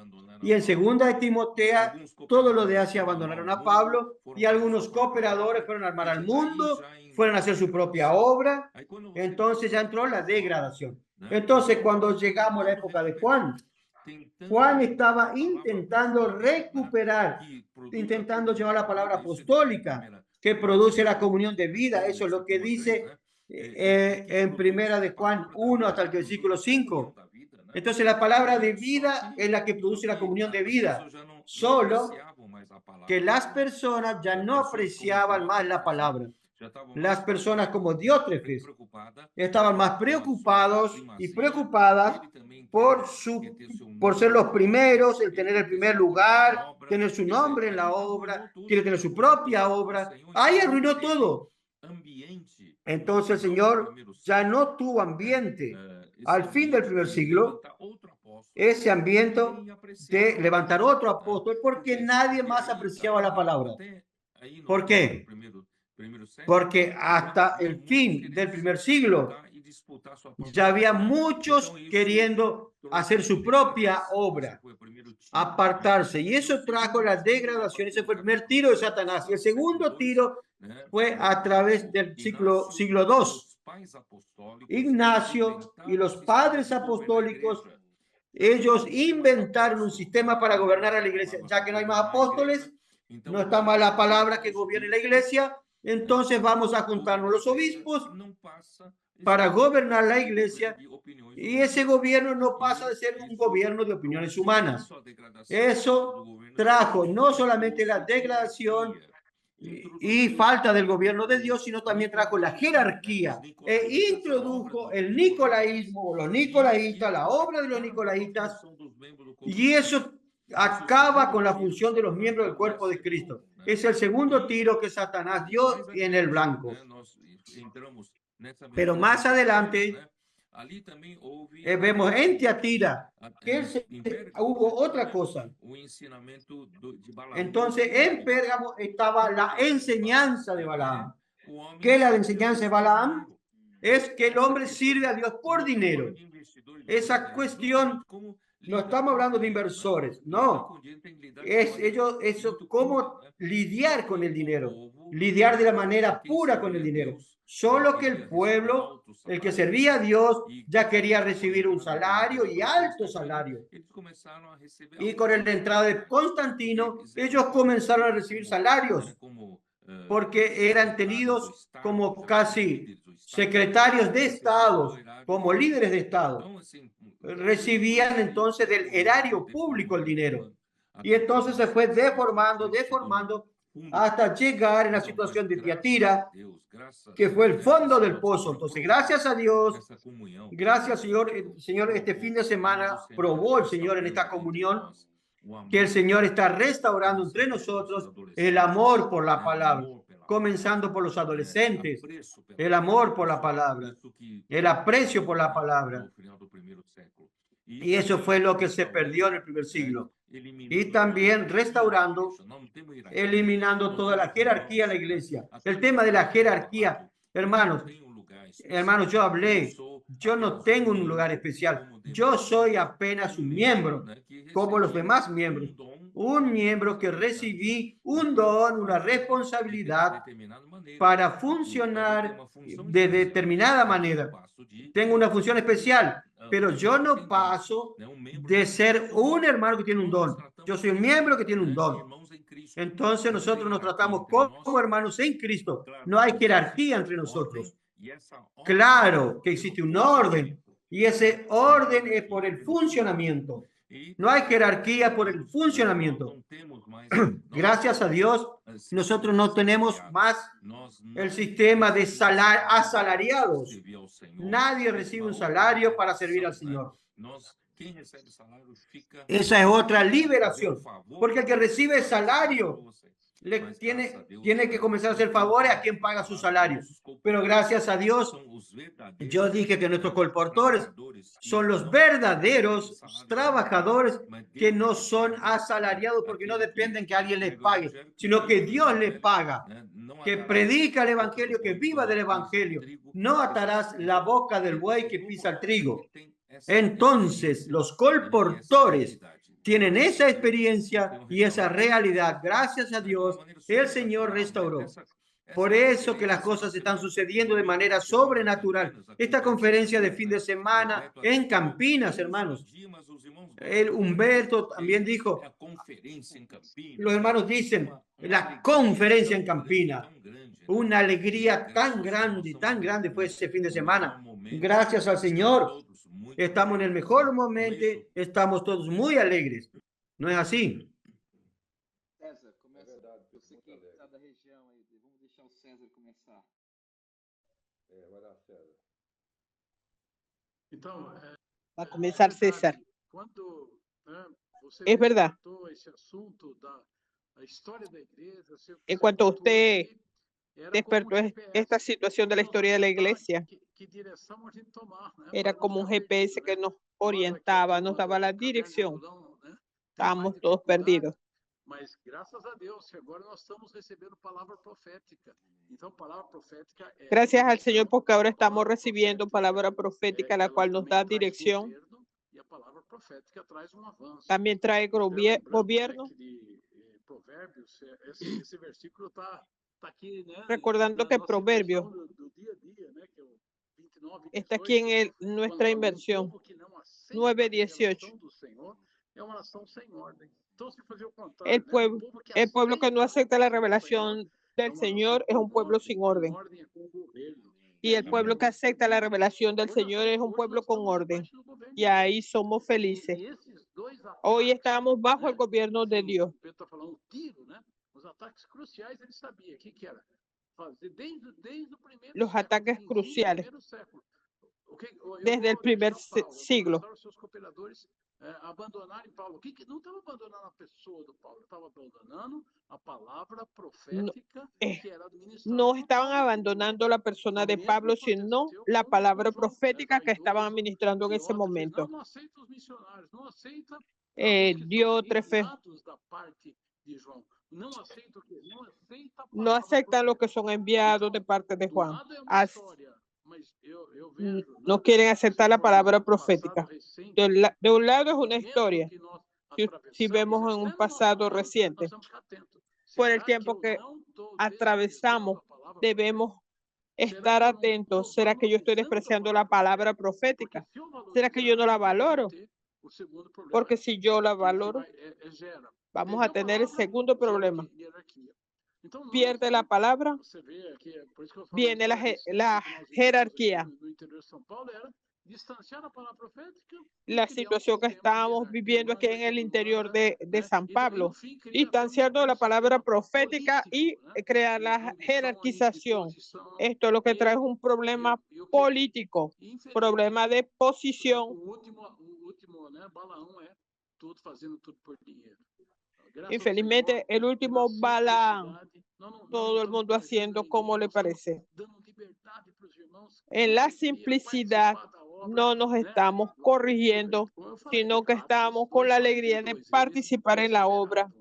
Y en segunda de Timoteo, todos los de Asia abandonaron a Pablo y algunos cooperadores fueron a armar al mundo, fueron a hacer su propia obra. Entonces ya entró la degradación. Entonces cuando llegamos a la época de Juan, Juan estaba intentando recuperar, intentando llevar la palabra apostólica que produce la comunión de vida. Eso es lo que dice en primera de Juan 1 hasta el versículo 5. Entonces la palabra de vida es la que produce la comunión de vida. Solo que las personas ya no apreciaban más la palabra. Las personas como Diótrefes estaban más preocupados y preocupadas por ser los primeros, el tener el primer lugar, tener su nombre en la obra, quiere tener su propia obra. Ahí arruinó todo. Entonces el Señor ya no tuvo ambiente al fin del primer siglo, ese ambiente de levantar otro apóstol, porque nadie más apreciaba la palabra. ¿Por qué? Porque hasta el fin del primer siglo ya había muchos queriendo hacer su propia obra, apartarse, y eso trajo la degradación. Ese fue el primer tiro de Satanás. Y el segundo tiro fue a través del siglo II. Ignacio y los padres apostólicos, ellos inventaron un sistema para gobernar a la iglesia. Ya que no hay más apóstoles, no está más la palabra que gobierne la iglesia, entonces vamos a juntarnos los obispos para gobernar la iglesia, y ese gobierno no pasa de ser un gobierno de opiniones humanas. Eso trajo no solamente la degradación y falta del gobierno de Dios, sino también trajo la jerarquía e introdujo el nicolaísmo, los nicolaitas, la obra de los nicolaitas, y eso acaba con la función de los miembros del cuerpo de Cristo. Es el segundo tiro que Satanás dio en el blanco. Pero más adelante vemos en Tiatira que hubo otra cosa. Entonces en Pérgamo estaba la enseñanza de Balaam. ¿Qué es la enseñanza de Balaam? Es que el hombre sirve a Dios por dinero. Esa cuestión, no estamos hablando de inversores, no. Eso, cómo lidiar con el dinero, lidiar de la manera pura con el dinero. Solo que el pueblo, el que servía a Dios, ya quería recibir un salario y alto salario. Y con la entrada de Constantino, ellos comenzaron a recibir salarios porque eran tenidos como casi secretarios de Estado, como líderes de Estado. Recibían entonces del erario público el dinero. Y entonces se fue deformando, hasta llegar en la situación de Tiatira, que fue el fondo del pozo. Entonces, gracias a Dios, gracias Señor, este fin de semana probó el Señor en esta comunión que el Señor está restaurando entre nosotros el amor por la palabra, comenzando por los adolescentes, el amor por la palabra, el aprecio por la palabra. Y eso fue lo que se perdió en el primer siglo. Y también restaurando, eliminando toda la jerarquía de la iglesia. El tema de la jerarquía, hermanos, yo hablé, yo no tengo un lugar especial. Yo soy apenas un miembro, como los demás miembros. Un miembro que recibí un don, una responsabilidad para funcionar de determinada manera. Tengo una función especial, pero yo no paso de ser un hermano que tiene un don. Yo soy un miembro que tiene un don. Entonces nosotros nos tratamos como hermanos en Cristo. No hay jerarquía entre nosotros. Claro que existe un orden y ese orden es por el funcionamiento. No hay jerarquía por el funcionamiento. Gracias a Dios, nosotros no tenemos más el sistema de asalariados. Nadie recibe un salario para servir al Señor. Esa es otra liberación, porque el que recibe salario tiene que comenzar a hacer favores a quien paga su salario. Pero gracias a Dios, yo dije que nuestros colportores son los verdaderos trabajadores que no son asalariados porque no dependen que alguien les pague, sino que Dios les paga, que predica el evangelio, que viva del evangelio. No atarás la boca del buey que pisa el trigo. Entonces, los colportores tienen esa experiencia y esa realidad. Gracias a Dios, el Señor restauró. Por eso que las cosas están sucediendo de manera sobrenatural. Esta conferencia de fin de semana en Campinas, hermanos. El Humberto también dijo, los hermanos dicen, la conferencia en Campinas. Una alegría tan grande fue ese fin de semana. Gracias al Señor. Estamos en el mejor momento, estamos todos muy alegres. ¿No es así? César, começa. Você que está da região aí, vamos deixar o César começar. Vai lá, César. Então, Va a comenzar César. quando você Es verdad. tratou esse assunto da história da igreja, En cuanto pontuou usted que era despertó como um GPS, esta situación de la historia de la iglesia, que direção a gente tomar, né? era Para como un não ficar GPS perdido, que né? nos Nós aqui, orientaba, a nos turma daba do la Caverna de dirección. Algodão, né? Tem mais Estábamos todos dificuldade, perdidos. mas graças a Deus, que agora nós estamos recebendo palavra profética. Então, palavra profética é Gracias al Señor direção, porque ahora a estamos palavra recibiendo profética, palabra profética, la ela cual nos também da traz dirección. governo, e a palavra profética traz um avanço. También trae Até lembrando, né, gobierno. que de Provérbios, esse versículo está aqui, né, Recordando na que nossa Proverbio inversão do dia a dia, né, que é o 29, está aquí en 18, nuestra quando fala um inversión. povo que não aceita 9:18. a revelação do Senhor, é uma nação sem ordem. Então, se fazer o contrário, El né, pueblo, o povo que el pueblo que no acepta la a revelação revelación do Senhor del é uma nação Señor es un com pueblo sin orden. ordem é com governo. Y el pueblo que acepta la revelación del Señor es un pueblo con orden. Y ahí somos felices. Hoy estamos bajo el gobierno de Dios. Pedro está falando tiro, né? Os ataques cruciais, ele sabia o que era fazer desde o primeiro Los ataques século, cruciales primeiro século. Eu desde el vou primer deixar Paulo, siglo. começaram os seus cooperadores abandonarem Paulo. Não estava abandonando a pessoa do Paulo, estava abandonando a palavra profética que era administrada. No estaban abandonando la persona de Pablo, sino la palabra profética que estaban administrando en ese momento. Não aceita os missionários, não aceita Diótrefe, da parte de João. Não aceita o quê? Não aceita a no palavra aceptan los que profética. son enviados de parte de Do Juan. lado é uma história, mas eu vejo, No quieren aceptar la palabra profética. recente, De un lado es una historia. que nós Si atravessamos, vemos en un até no pasado nosso tempo, reciente, nós temos que ficar atentos. por el Será tiempo eu que não estou atravesamos, desprezando a palavra debemos profética? estar Será que eu não atentos. estou ¿Será que yo estoy valorizando a despreciando la palabra profética? Porque se eu ¿Será que yo no la valorizar, valoro? vamos ter o segundo problema Porque si yo la que valoro, gera. vamos a Perdeu a tener el palavra, segundo gera problema. hierarquia. Então, Pierde la palabra, você vê aqui, por isso que eu falo viene la que nós vivemos jerarquía. aqui no interior de São Paulo era distanciar a palavra profética e La criar situación que sistema de estamos jerarquia, viviendo aquí manda en el quem interior manda, de né? San E Pablo, no fim cria distanciando la palabra profética y crear la ambição aí de jerarquización. posição. Esto lo que trae es un problema político, problema de posición. O último, né, Balaão é tudo fazendo tudo por dinheiro. Infelizmente, el último Balaam, todo el mundo haciendo como le parece. En la simplicidad no nos estamos corrigiendo, sino que estamos con la alegría de participar en la obra.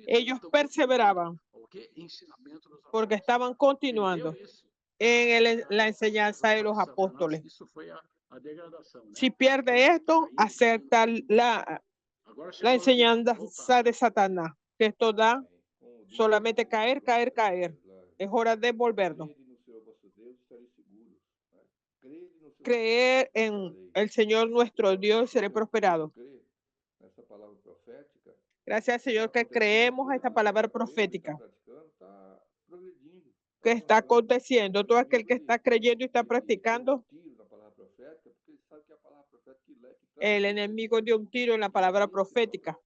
Ellos perseveraban porque estaban continuando en la enseñanza de los apóstoles. Si pierde esto, acepta la enseñanza de Satanás, que esto da solamente caer. Es hora de volvernos. Creer en el Señor nuestro Dios y seré prosperado. palavra profética, Gracias, Señor, que creemos a esta palabra profética praticando, está progredindo. que está aconteciendo. Todo aquel que está creyendo y está practicando, Tiro na palavra profética, porque ele sabe que é a palavra profética que el enemigo dio un tiro en la palabra profética.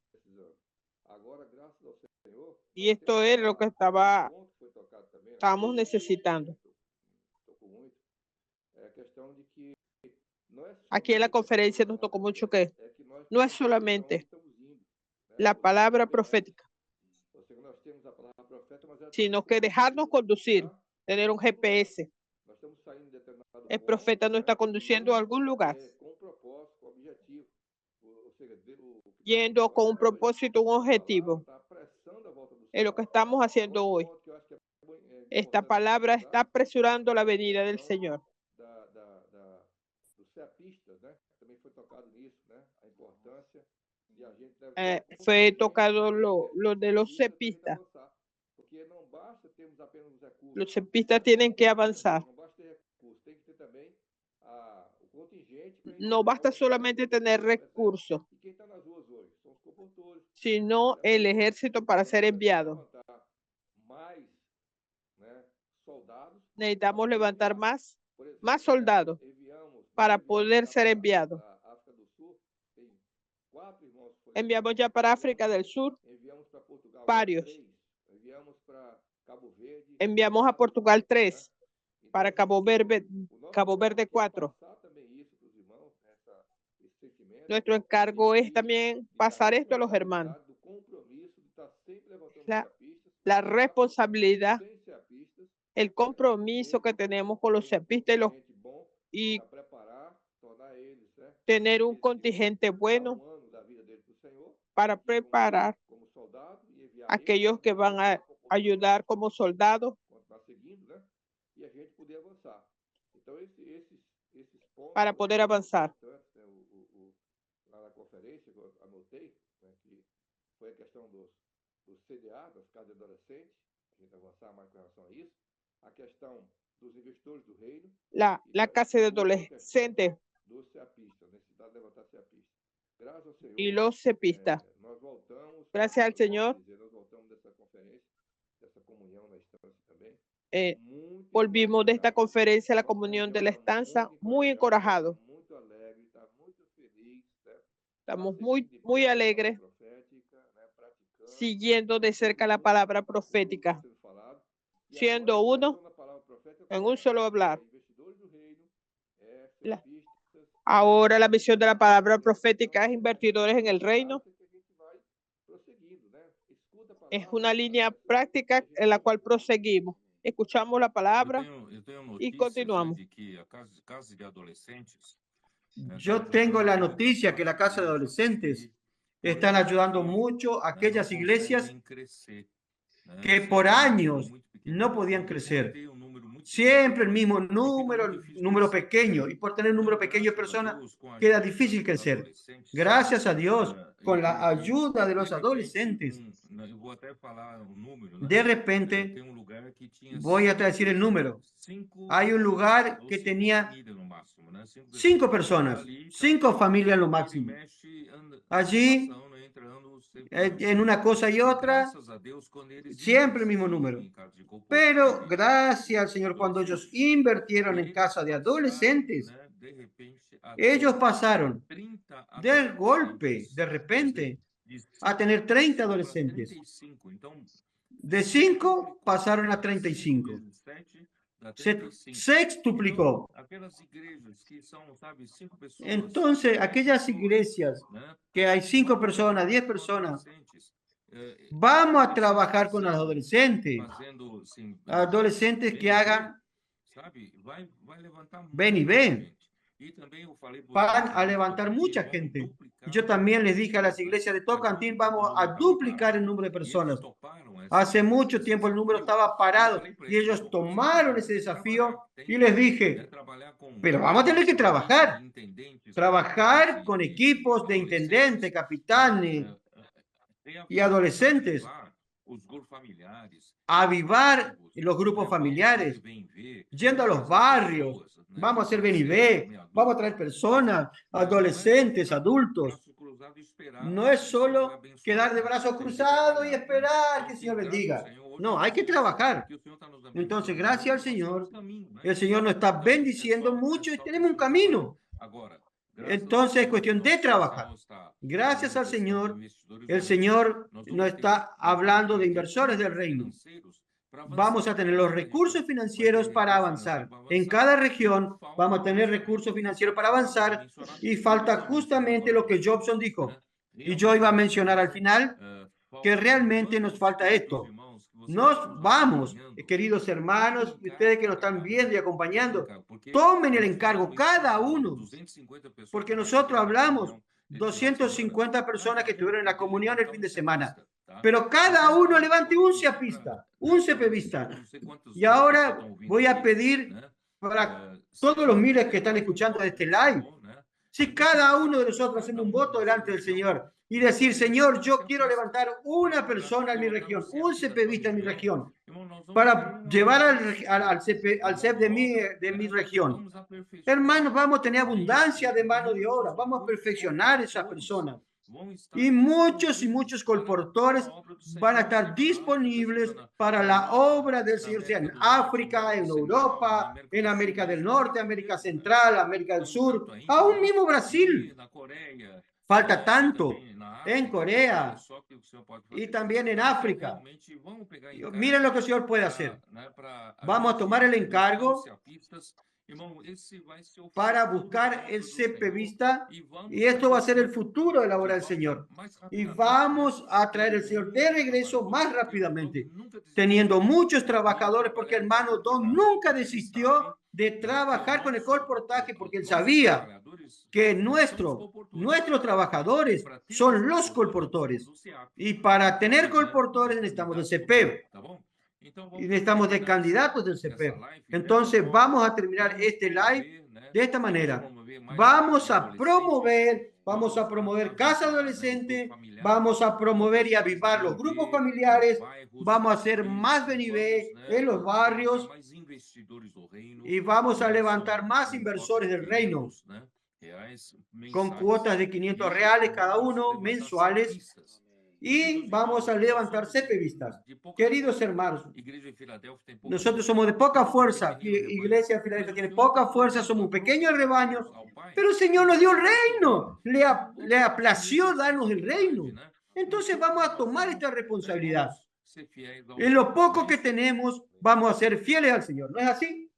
Agora, graças ao Senhor, Y esto es lo que ponto foi tocado também, estábamos necesitando. tocou muito, é a questão de que não é Aquí en la conferencia nos tocó mucho que é que nós no es precisamos saber solamente aonde estamos indo, né? la palabra profética, Ou seja, nós temos a palavra profética, mas ela sino que dejarnos conducir, tener un GPS. nós estamos saindo de determinado El ponto, profeta nos né? está conduciendo a algún lugar, Com um propósito, com um objetivo. Ou seja, o que yendo con un propósito, un objetivo. está apressando a volta do Es lo que estamos haciendo hoy. ponto que eu acho que Esta palabra está apresurando la venida del Señor. dos ceapistas, né? Também foi tocado nisso, né? A importância de a gente Fue tocado lo de los cepistas. porque não basta termos apenas os recursos. Los cepistas tienen que avanzar. Não basta ter recursos, tem que ter também o contingente. No basta solamente tener recursos, E quem está nas ruas hoje são os comportores. sino el ejército para ser enviado. Mais, né, soldados. Necesitamos levantar más soldados para poder ser enviados. Enviamos ya para África del Sur varios. Enviamos a Portugal 3, para Cabo Verde 4. Nuestro encargo es también pasar esto a los hermanos. La responsabilidad, el compromiso que tenemos con los cepistas y tener un contingente bueno para preparar a aquellos que van a ayudar como soldados para poder avanzar. Na conferência, eu anotei, né, que foi a questão dos CDA, das casas de adolescentes, a gente avançar mais com relação a isso, a questão dos investidores do reino, la casa de adolescentes dos ceapistas, a necessidade de levantar ceapistas. Graças ao Senhor, y los cepistas. nós voltamos, Gracias al Señor, nós voltamos dessa conferência, dessa comunhão na estância também. Volvimos de esta conferencia a la comunión de la estancia muy encorajados. Muito alegre, está muito feliz, né? Estamos muy alegres siguiendo de cerca la palabra profética, siendo uno en un solo hablar. Ahora la misión de la palabra profética es invertidores en el reino. Es una línea práctica en la cual proseguimos. Escuchamos la palabra y continuamos. Yo tengo la noticia que la casa de adolescentes están ayudando mucho a aquellas iglesias que por años no podían crecer. Siempre el mismo número pequeño, y por tener un número pequeño de personas queda difícil crecer. Gracias a Dios, con la ayuda de los adolescentes, de repente, voy a decir el número. Hay un lugar que tenía 5 personas, 5 familias lo máximo. Allí, en una cosa y otra, siempre el mismo número. Pero gracias al Señor, cuando ellos invirtieron en casa de adolescentes, ellos pasaron del golpe, de repente, a tener 30 adolescentes. De 5 pasaron a 35. Se sextuplicó. Entonces, aquellas iglesias que hay 5 personas, 10 personas, vamos a trabajar con los adolescentes. Adolescentes que hagan ven y ven. Van a levantar mucha gente. Yo también les dije a las iglesias de Tocantins, vamos a duplicar el número de personas. Hace mucho tiempo el número estaba parado y ellos tomaron ese desafío y les dije, pero vamos a tener que trabajar con equipos de intendentes, capitanes y adolescentes, avivar los grupos familiares, yendo a los barrios. Vamos a hacer ven y ve, vamos a traer personas, adolescentes, adultos, no es solo quedar de brazos cruzados y esperar que el Señor bendiga. No, hay que trabajar. Entonces, gracias al Señor, el Señor nos está bendiciendo mucho y tenemos un camino. Entonces es cuestión de trabajar. Gracias al Señor, el Señor nos está hablando de inversores del reino. Vamos a tener los recursos financieros para avanzar. En cada región vamos a tener recursos financieros para avanzar y falta justamente lo que Jobson dijo. Y yo iba a mencionar al final que realmente nos falta esto. Nos vamos, queridos hermanos, ustedes que nos están viendo y acompañando, tomen el encargo cada uno, porque nosotros hablamos 250 personas que estuvieron en la comunión el fin de semana, pero cada uno levante un CPVista. Y ahora voy a pedir para todos los miles que están escuchando este live, si cada uno de nosotros hacemos un voto delante del Señor y decir, Señor, yo quiero levantar una persona en mi región, un CPVista en mi región, para llevar al CEP de mi región. Hermanos, vamos a tener abundancia de mano de obra, vamos a perfeccionar esa persona. Y muchos colportores van a estar disponibles para la obra del Señor, sea en África, en Europa, en América del Norte, América Central, América del Sur, aún mismo Brasil. Falta tanto en Corea y también en África. Miren lo que el Señor puede hacer. Vamos a tomar el encargo para buscar el CPVista y esto va a ser el futuro de la obra del Señor. Y vamos a traer al Señor de regreso más rápidamente, teniendo muchos trabajadores, porque hermano Don nunca desistió de trabajar con el colportaje porque él sabía que nuestros trabajadores son los colportores. Y para tener colportores necesitamos el CP. Y necesitamos de candidatos del CP. Entonces vamos a terminar este live de esta manera. Vamos a promover casa adolescente, vamos a promover y avivar los grupos familiares, vamos a hacer más Benivé en los barrios y vamos a levantar más inversores del reino con cuotas de 500 reales cada uno mensuales. Y vamos a levantar CPVistas. Queridos hermanos, nosotros somos de poca fuerza. Iglesia de Filadelfia tiene poca fuerza, somos un pequeño rebaño, pero el Señor nos dio el reino. Le aplació darnos el reino. Entonces vamos a tomar esta responsabilidad. En lo poco que tenemos, vamos a ser fieles al Señor. ¿No es así?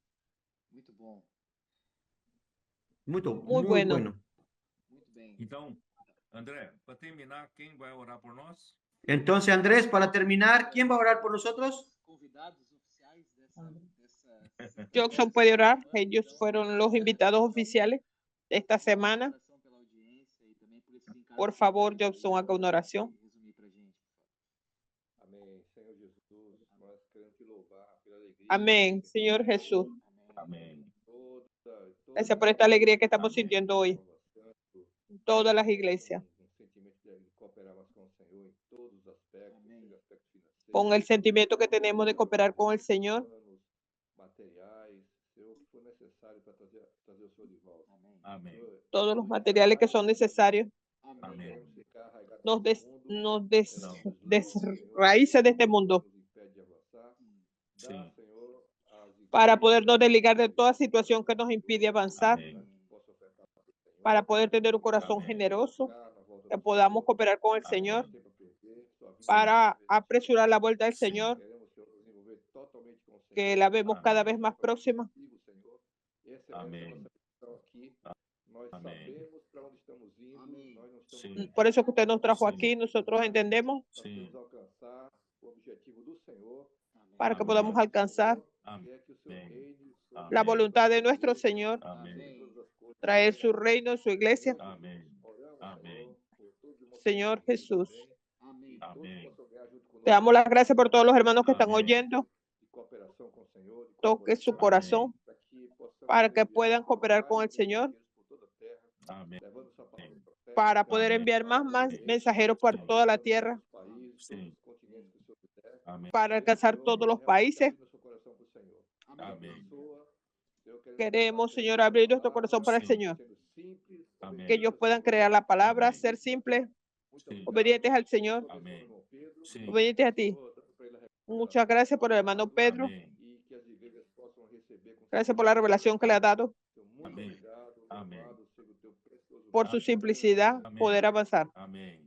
Muy bueno. Entonces, Andrés, para terminar, ¿quién va a orar por nosotros? Jobson puede orar. Ellos fueron los invitados oficiales de esta semana. Por favor, Jobson, haga una oración. Amén, Señor Jesús. Gracias por esta alegría que estamos sintiendo hoy. Todas las iglesias. Con el sentimiento que tenemos de cooperar con el Señor. Todos los materiales que son necesarios. Nos desraíces de este mundo. Para podernos desligar de toda situación que nos impide avanzar. Para poder tener un corazón generoso. Que podamos cooperar con el Señor. Para apresurar la vuelta del Señor, que la vemos cada vez más próxima. Por eso que usted nos trajo aquí, nosotros entendemos para que podamos alcanzar la voluntad de nuestro Señor, traer su reino, su iglesia. Señor Jesús. Te damos las gracias por todos los hermanos que están oyendo. Toque su corazón para que puedan cooperar con el Señor. Para poder enviar más mensajeros por toda la tierra. Para alcanzar todos los países. Queremos, Señor, abrir nuestro corazón para el Señor. Amén. que ellos puedan crear la palabra, Amén. ser simples, Sí. obedientes al Señor, Amén. Sí. obedientes a ti. Muchas gracias por el hermano Pedro. Amén. Gracias por la revelación que le ha dado, Amén. Amén. por su simplicidad, Amém. poder avanzar. Amém.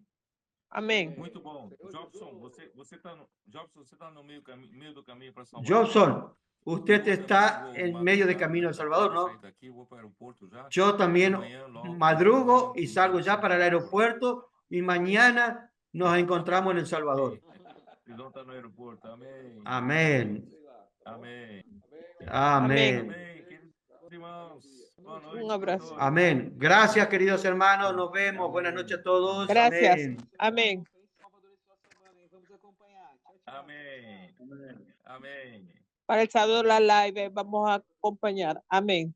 Amén. Muito bom. Jobson, você tá no meio do caminho para Salvador. Jobson, usted está en medio de camino a El Salvador, ¿no? Yo también madrugo y salgo ya para el aeropuerto y mañana nos encontramos en El Salvador. Pilão está no aeroporto. Amém. Amén. Amém. Amén. Amém. Queridos irmãos, boa noite. Un abrazo. todos. Amén. Gracias, queridos hermanos. Nos vemos. Buenas noches a todos. Gracias. Amén. Amén. Salvador e sua semana, hein? Vamos acompanhar. Tchau, tchau. Amém. Amém. Para El Salvador la live, vamos a acompañar. Amén.